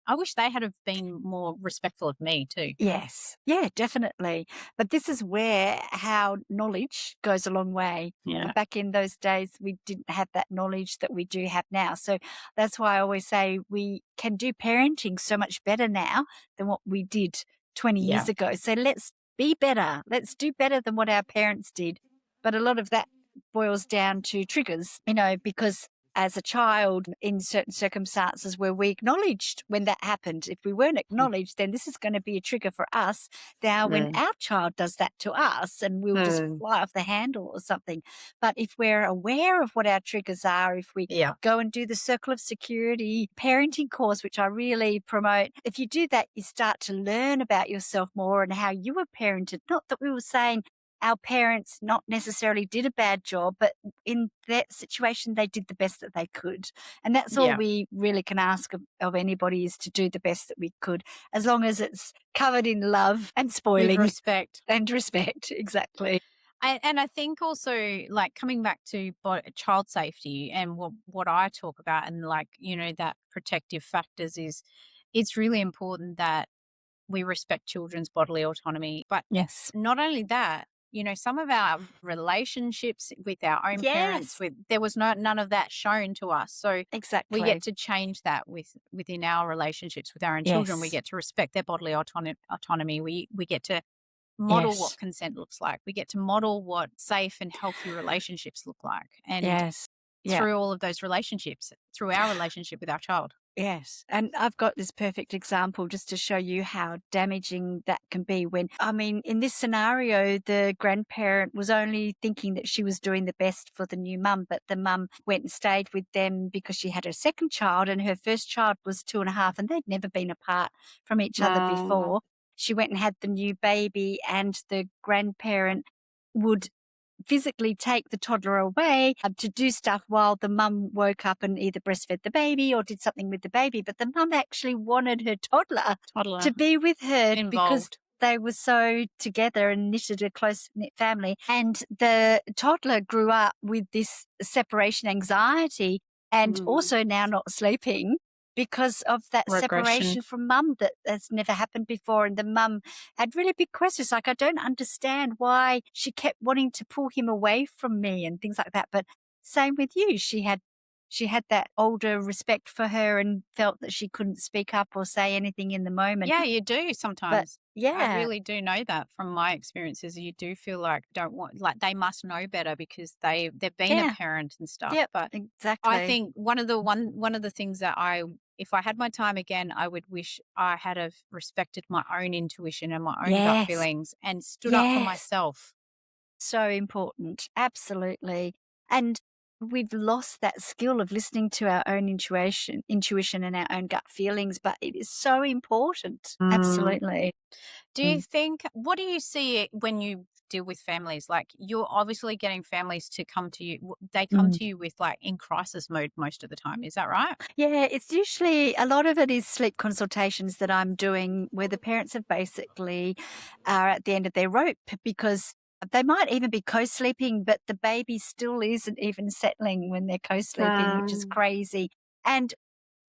I wish they had have been more respectful of me too. Yes. Yeah, definitely. But this is where how knowledge goes a long way. Yeah. Back in those days, we didn't have that knowledge that we do have now. So that's why I always say we can do parenting so much better now than what we did 20 years ago. So let's be better. Let's do better than what our parents did. But a lot of that boils down to triggers, because as a child in certain circumstances where we acknowledged when that happened. If we weren't acknowledged, then this is going to be a trigger for us. Now, when our child does that to us and we'll just fly off the handle or something. But if we're aware of what our triggers are, if we go and do the Circle of Security parenting course, which I really promote, if you do that, you start to learn about yourself more and how you were parented. Not that we were saying our parents not necessarily did a bad job, but in that situation, they did the best that they could. And that's all we really can ask of anybody, is to do the best that we could, as long as it's covered in love and spoiling. With respect. And respect, exactly. And I think also, like, coming back to child safety and what I talk about, and like, that protective factors is, it's really important that we respect children's bodily autonomy. But not only that, some of our relationships with our own parents, there was none of that shown to us. So we get to change that within our relationships with our own children. We get to respect their bodily autonomy. We get to model what consent looks like. We get to model what safe and healthy relationships look like. And through all of those relationships, through our relationship with our child. Yes. And I've got this perfect example just to show you how damaging that can be when, in this scenario, the grandparent was only thinking that she was doing the best for the new mum, but the mum went and stayed with them because she had her second child and her first child was 2.5 and they'd never been apart from each other before. She went and had the new baby, and the grandparent would physically take the toddler away to do stuff while the mum woke up and either breastfed the baby or did something with the baby. But the mum actually wanted her toddler to be with her Involved. because they were so together and knitted a close-knit family. And the toddler grew up with this separation anxiety and also now not sleeping because of that Regression. separation from mum that has never happened before. And the mum had really big questions like, I don't understand why she kept wanting to pull him away from me and things like that. But same with you. She had that older respect for her and felt that she couldn't speak up or say anything in the moment. Yeah, you do But sometimes. I yeah, really do know that from my experiences. You do feel like they must know better because they've been a yeah, parent and stuff. yep, But I exactly. think one of the things that if I had my time again, I would wish I had have respected my own intuition and my own gut Yes, feelings and stood up for yes. myself. So important. Absolutely. And we've lost that skill of listening to our own intuition and our own gut feelings, but it is so important. Absolutely. Do you Mm, think what do you see when you deal with families? Like, you're obviously getting families to come to you they come mm. to you with, like, in crisis mode most of the time, is that right? Yeah, it's usually a lot of it is sleep consultations that I'm doing where the parents have basically are at the end of their rope because they might even be co-sleeping, but the baby still isn't even settling when they're co-sleeping, which is crazy. And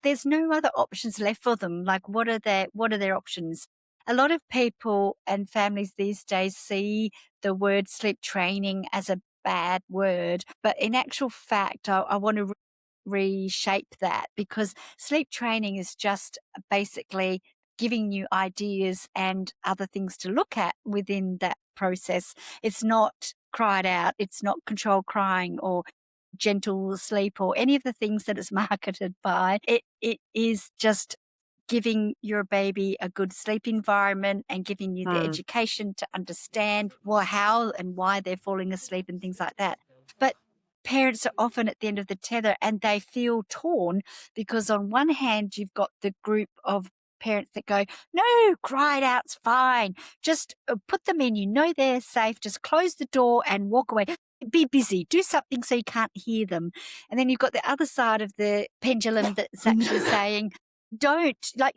there's no other options left for them. Like, what are their options? A lot of people and families these days see the word sleep training as a bad word, but in actual fact, I want to reshape that because sleep training is just basically giving you ideas and other things to look at within that process. It's not cried out, it's not controlled crying or gentle sleep or any of the things that it's marketed by. It is just giving your baby a good sleep environment and giving you the Mm. education to understand how and why they're falling asleep and things like that. But parents are often at the end of the tether and they feel torn because on one hand you've got the group of parents that go, no, cry it out's fine, just put them in, you know they're safe, just close the door and walk away, be busy, do something so you can't hear them. And then you've got the other side of the pendulum that's actually saying, don't let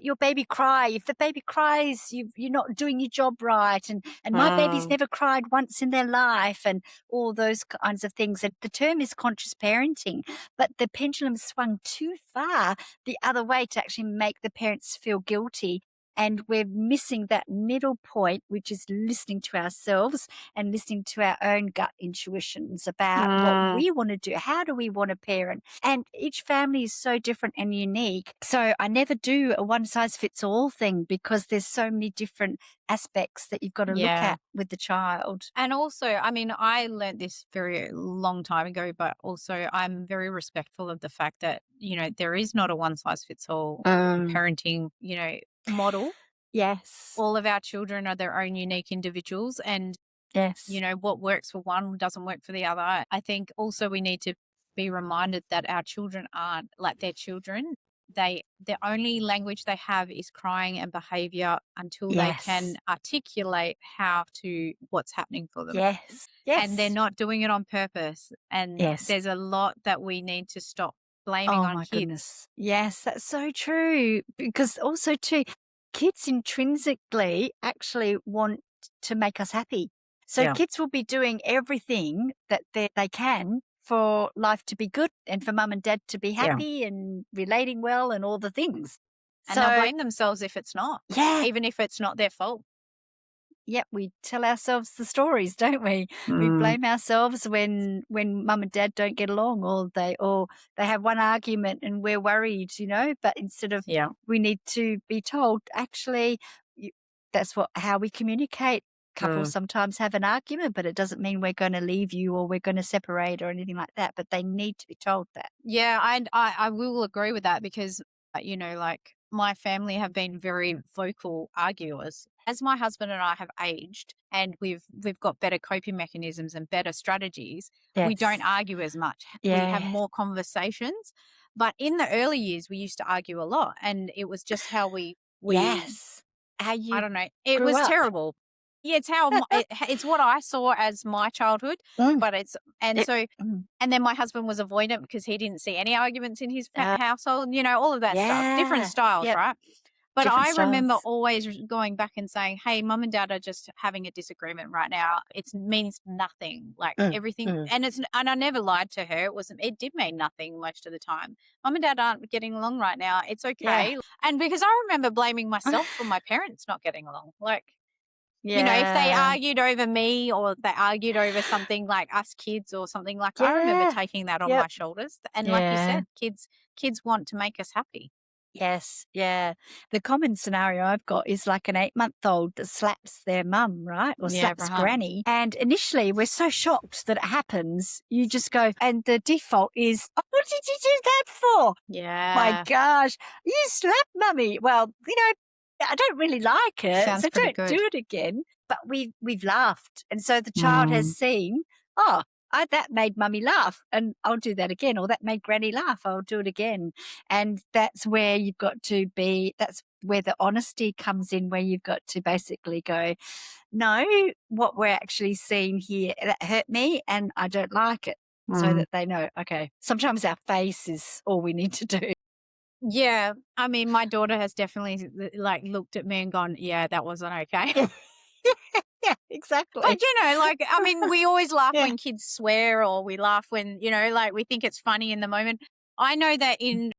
your baby cry. If the baby cries, you're not doing your job right. And my baby's Mm. never cried once in their life, and all those kinds of things. And the term is conscious parenting, but the pendulum swung too far the other way to actually make the parents feel guilty. And we're missing that middle point, which is listening to ourselves and listening to our own gut intuitions about what Mm. we want to do. How do we want to parent? And each family is so different and unique. So I never do a one size fits all thing because there's so many different aspects that you've got to look Yeah. at with the child. And also, I mean, I learnt this very long time ago, but also I'm very respectful of the fact that, there is not a one size fits all Um, parenting, model. yes. All of our children are their own unique individuals and, Yes. what works for one doesn't work for the other. I think also we need to be reminded that our children aren't like their children. The only language they have is crying and behavior until they Yes. can articulate what's happening for them. Yes. And they're Yes. not doing it on purpose. And Yes. there's a lot that we need to stop blaming Oh on my kids. goodness. Yes, that's so true. Because also too, kids intrinsically actually want to make us happy. So Yeah. kids will be doing everything that they can for life to be good and for mum and dad to be Yeah. happy and relating well and all the things. And they'll So blame themselves if it's not, yeah, even if it's not their fault. yep, we tell ourselves the stories, don't we? We Mm. blame ourselves when mum and dad don't get along or they have one argument and we're worried, but instead of Yeah. we need to be told, actually, you, that's how we communicate. Couples Mm. sometimes have an argument, but it doesn't mean we're going to leave you or we're going to separate or anything like that, but they need to be told that. Yeah, and I will agree with that because, like my family have been very vocal arguers. As my husband and I have aged and we've got better coping mechanisms and better strategies, we don't Yes. argue as much. We have Yeah. more conversations. But in the early years we used to argue a lot and it was just how we Yes. How I you don't know. It grew was up. terrible. Yeah, it's what I saw as my childhood, Mm, but it's and it, so mm, and then my husband was avoidant because he didn't see any arguments in his household, all of that stuff. Different yeah. styles, Yep. right? But different I remember styles. always going back and saying, hey, mum and dad are just having a disagreement right now. It means nothing. Like Mm, everything. mm. And I never lied to her. It did mean nothing most of the time. Mum and dad aren't getting along right now. It's Yeah. okay. And because I remember blaming myself for my parents not getting along. Like, if they Yeah. argued over me or they argued over something like us kids or something, like I remember Yeah. taking that on my Yep. shoulders. And like you Yeah. said, kids want to make us happy. Yes, yeah. The common scenario I've got is like an 8-month-old that slaps their mum, right? Or Yeah, slaps right. granny. And initially we're so shocked that it happens. You just go, and the default is, oh, what did you do that for? My Yeah. gosh, you slapped mummy. Well, I don't really like it, Sounds so pretty don't good. do it again. But we've laughed. And so the child has Mm. seen, oh, that made mummy laugh and I'll do that again. Or that made granny laugh, I'll do it again. And that's where you've got to be, that's where the honesty comes in, where you've got to basically go, no, what we're actually seeing here, that hurt me and I don't like it. So Mm. that they know, okay, sometimes our face is all we need to do. Yeah. I mean, my daughter has definitely like looked at me and gone, yeah, that wasn't okay. Yeah, exactly. But, like, I mean, we always laugh Yeah. when kids swear or we laugh when, like we think it's funny in the moment. I know that I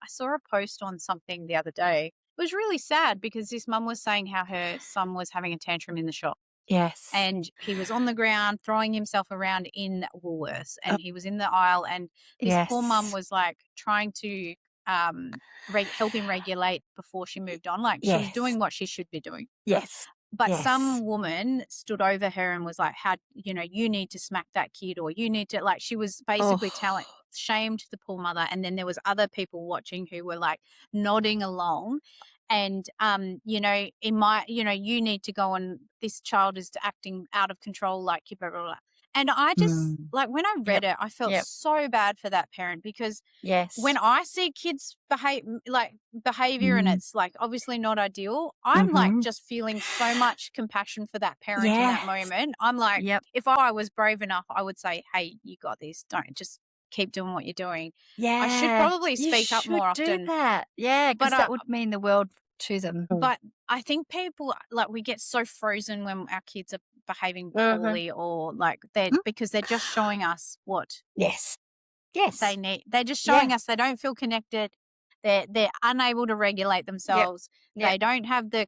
saw a post on something the other day. It was really sad because this mum was saying how her son was having a tantrum in the shop. Yes. And he was on the ground throwing himself around in Woolworths Oh, and he was in the aisle and this poor mum yes. was like trying to help him regulate before she moved on. Like she was Yes. doing what she should be doing. Yes. But Yes. some woman stood over her and was like, how, you need to smack that kid or you need to, like, she was basically Oh. shamed the poor mother. And then there was other people watching who were like nodding along and, in my, you need to go and this child is acting out of control, like you blah, blah, blah. And I just, Mm. like, when I read Yep. it, I felt Yep. so bad for that parent because Yes. when I see kids behavior and it's like obviously not ideal, I'm like Mhm. just feeling so much compassion for that parent in that Yes. moment. I'm like, Yep. if I was brave enough, I would say, hey, you got this. Don't just keep doing what you're doing. I should Yeah. probably You speak up should more do often. that. Yeah, But because that would mean the world to them. but I think people like we get so frozen when our kids are behaving Mhm. poorly or like because they're just showing us what Yes. they Yes. need. They're just Yeah. showing us they don't feel connected. They're unable to regulate themselves. Yep. They don't have the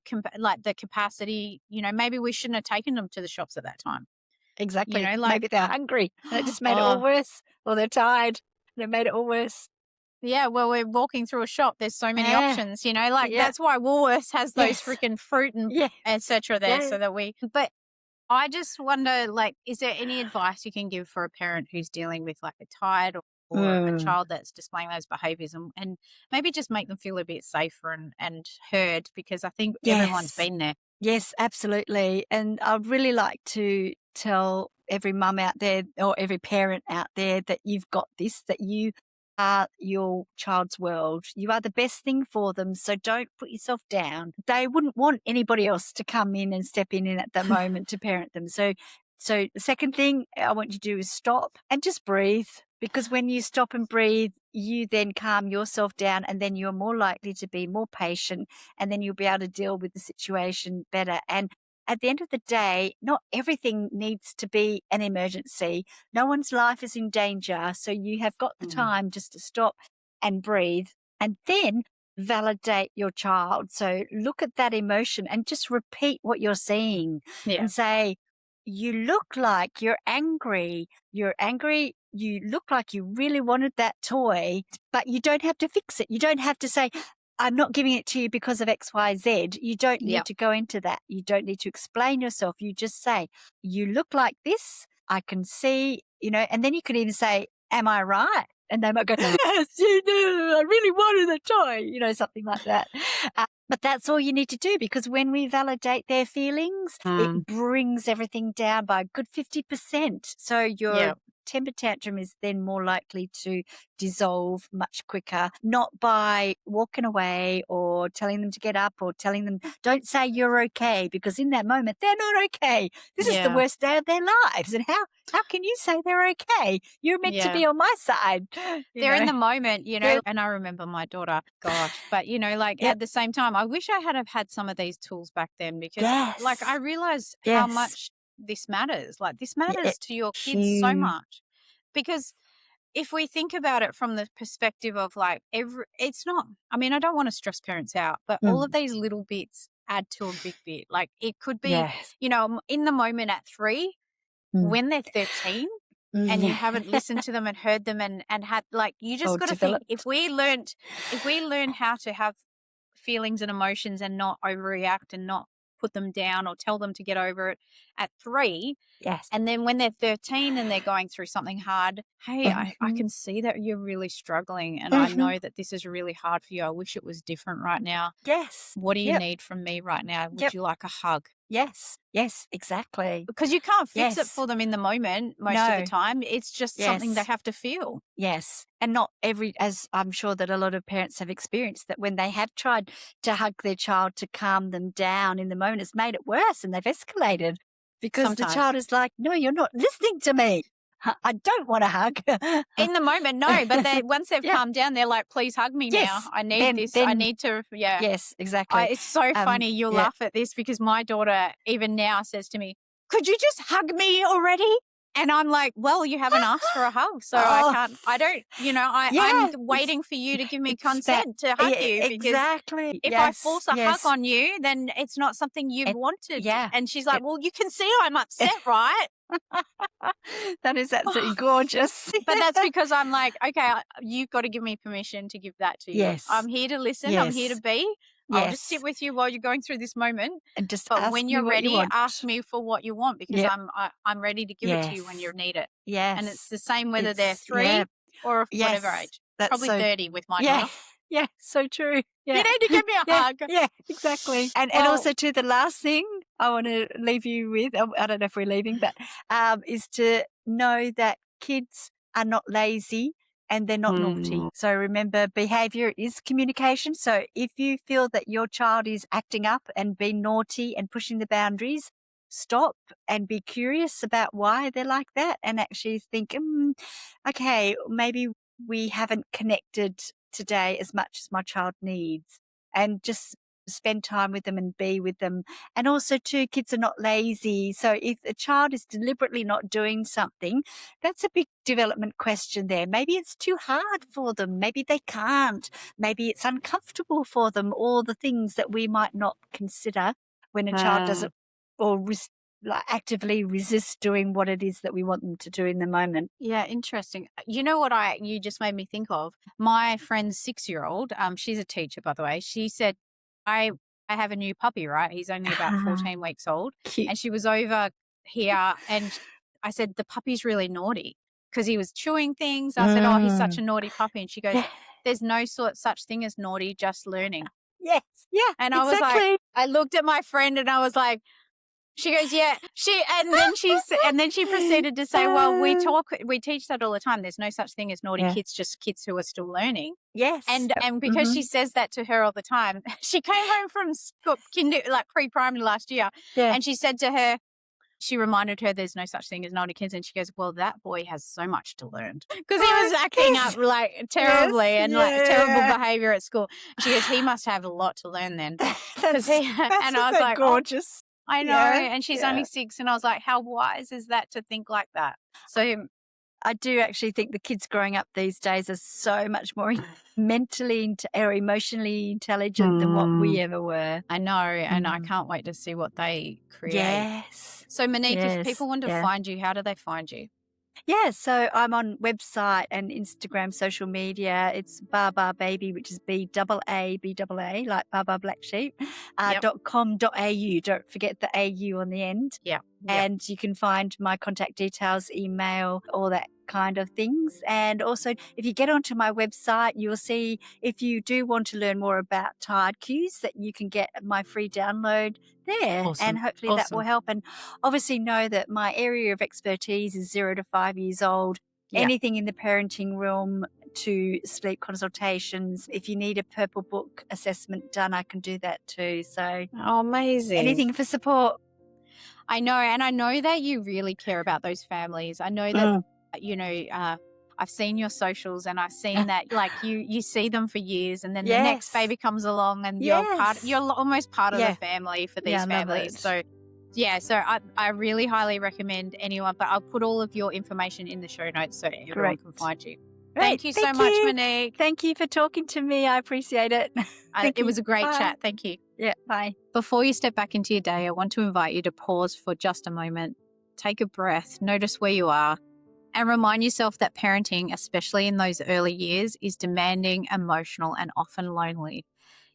capacity. Maybe we shouldn't have taken them to the shops at that time. Exactly. Like Maybe they're hungry and it just made it all oh worse. Or they're tired and it made it all worse. yeah, well we're walking through a shop. There's so many Yeah. options. Like Yeah. that's why Woolworths has those Yes. freaking fruit and Yeah. etc. there Yeah. so that we. But I just wonder, like, is there any advice you can give for a parent who's dealing with like a tired or a Mm. child that's displaying those behaviors and maybe just make them feel a bit safer and heard because I think everyone's Yes. been there. Yes, absolutely. And I'd really like to tell every mum out there or every parent out there that you've got this, that you are your child's world. You are the best thing for them. So don't put yourself down. They wouldn't want anybody else to come in and step in at that moment to parent them. So the second thing I want you to do is stop and just breathe. Because when you stop and breathe, you then calm yourself down and then you're more likely to be more patient and then you'll be able to deal with the situation better. And at the end of the day, not everything needs to be an emergency. No one's life is in danger. So you have got the Mm. time just to stop and breathe and then validate your child. So look at that emotion and just repeat what you're seeing Yeah. and say, you look like you're angry. You're angry. You look like you really wanted that toy, but you don't have to fix it. You don't have to say, I'm not giving it to you because of XYZ. You don't need Yep. to go into that. You don't need to explain yourself. You just say, you look like this. I can see, and then you could even say, am I right? And they might go, yes, you do. I really wanted a toy, something like that. But that's all you need to do because when we validate their feelings, it brings everything down by a good 50%. So you're Yeah. temper tantrum is then more likely to dissolve much quicker, not by walking away or telling them to get up or telling them, don't say you're okay, because in that moment, they're not okay. This is the Yeah. worst day of their lives. And how can you say they're okay? You're meant to Yeah. be on my side. They're in the moment, and I remember my daughter, gosh, but like Yep. at the same time, I wish I had have had some of these tools back then because like I Yes. realize how Yes. much this matters. Like this Yeah, matters to your kids so huge. much because if we think about it from the perspective of like it's not, I mean, I don't want to stress parents out, but all of these little bits add to a big bit. Like it could be, Yes. in the moment at 3, when they're 13, and you haven't listened to them and heard them and had like you just got to think if we learn how to have feelings and emotions and not overreact and not put them down or tell them to get over it at 3. Yes. And then when they're 13 and they're going through something hard, hey, I can see that you're really struggling and I know that this is really hard for you. I wish it was different right now. Yes. What do you need from me right now? Would you like a hug? Yes. Yes, exactly. Because you can't fix it for them in the moment most of the time. It's just something they have to feel. Yes. And not as I'm sure that a lot of parents have experienced, that when they have tried to hug their child to calm them down in the moment, it's made it worse and they've escalated because the child is like, no, you're not listening to me. I don't want a hug. In the moment, no. But once they've calmed down, they're like, please hug me now. I need this. I need to, Yes, exactly. It's so funny. You'll laugh at this because my daughter even now says to me, could you just hug me already? And I'm like, well, you haven't asked for a hug. So I'm waiting for you to give me consent to hug you. Because if I force a hug on you, then it's not something you've wanted. Yeah. And she's like, well, you can see I'm upset, right? That is absolutely gorgeous. But that's because I'm like, okay, you've got to give me permission to give that to you. Yes. I'm here to listen. I'm here to be. I'll just sit with you while you're going through this moment. And just but when you're ready, ask me for what you want because I'm ready to give it to you when you need it. Yes. And it's the same whether they're 3 or whatever age. Probably 30 with my daughter. Yeah, so true. Yeah. You need to give me a hug. Yeah, exactly. And also too, the last thing I want to leave you with, I don't know if we're leaving, but is to know that kids are not lazy and they're not naughty. So remember, behaviour is communication. So if you feel that your child is acting up and being naughty and pushing the boundaries, stop and be curious about why they're like that and actually think, okay, maybe we haven't connected today as much as my child needs, and just spend time with them and be with them. And also too, kids are not lazy. So if a child is deliberately not doing something, that's a big development question there. Maybe it's too hard for them. Maybe they can't. Maybe it's uncomfortable for them. All the things that we might not consider when a child doesn't or actively resist doing what it is that we want them to do in the moment. Yeah, interesting. You know what you just made me think of? My friend's 6-year-old, she's a teacher, by the way. She said, I have a new puppy, right? He's only about 14 weeks old. Cute. And she was over here and I said, the puppy's really naughty because he was chewing things. I said, oh, he's such a naughty puppy. And she goes, there's no such thing as naughty, just learning. Yes. Yeah. And I was like, I looked at my friend and I was like, she goes, yeah. And then she proceeded to say, well, we teach that all the time. There's no such thing as naughty kids, just kids who are still learning. Yes. And because she says that to her all the time, she came home from school, pre-primary last year, and she said to her, she reminded her there's no such thing as naughty kids, and she goes, well, that boy has so much to learn because he was acting up like terribly and like terrible behaviour at school. She goes, he must have a lot to learn then. That's and I was like, gorgeous. I know. And she's only 6. And I was like, how wise is that to think like that? So I do actually think the kids growing up these days are so much more mentally or emotionally intelligent than what we ever were. I know. And I can't wait to see what they create. Yes. So Monique, if people want to find you, how do they find you? Yeah, so I'm on website and Instagram, social media. It's BaaBaa Baby, which is BaaBaa, like BaaBaa Black Sheep, .com.au. Don't forget the AU on the end. Yeah. And you can find my contact details, email, all that kind of things. And also, if you get onto my website, you'll see if you do want to learn more about tired cues, that you can get my free download there. Awesome. And hopefully that will Awesome. help. And obviously know that my area of expertise is 0 to 5 years old. Yeah. Anything in the parenting realm to sleep consultations. If you need a purple book assessment done, I can do that too. So Oh, amazing. anything for support. I know. And I know that you really care about those families. I know that, you know, I've seen your socials and I've seen that like you see them for years and then the next baby comes along and you're almost part of the family for these families. So yeah, so I really highly recommend anyone, but I'll put all of your information in the show notes so everyone can find you. Thank you so much, Monique. Thank you for talking to me. I appreciate it. It was a great chat. Thank you. Yeah, bye. Before you step back into your day, I want to invite you to pause for just a moment, take a breath, notice where you are, and remind yourself that parenting, especially in those early years, is demanding, emotional, and often lonely.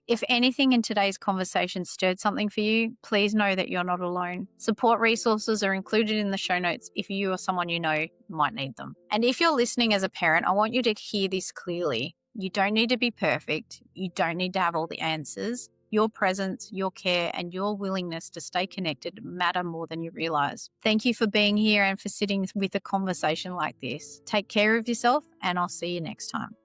If anything in today's conversation stirred something for you, please know that you're not alone. Support resources are included in the show notes if you or someone you know might need them. And if you're listening as a parent, I want you to hear this clearly. You don't need to be perfect. You don't need to have all the answers. Your presence, your care, and your willingness to stay connected matter more than you realize. Thank you for being here and for sitting with a conversation like this. Take care of yourself, and I'll see you next time.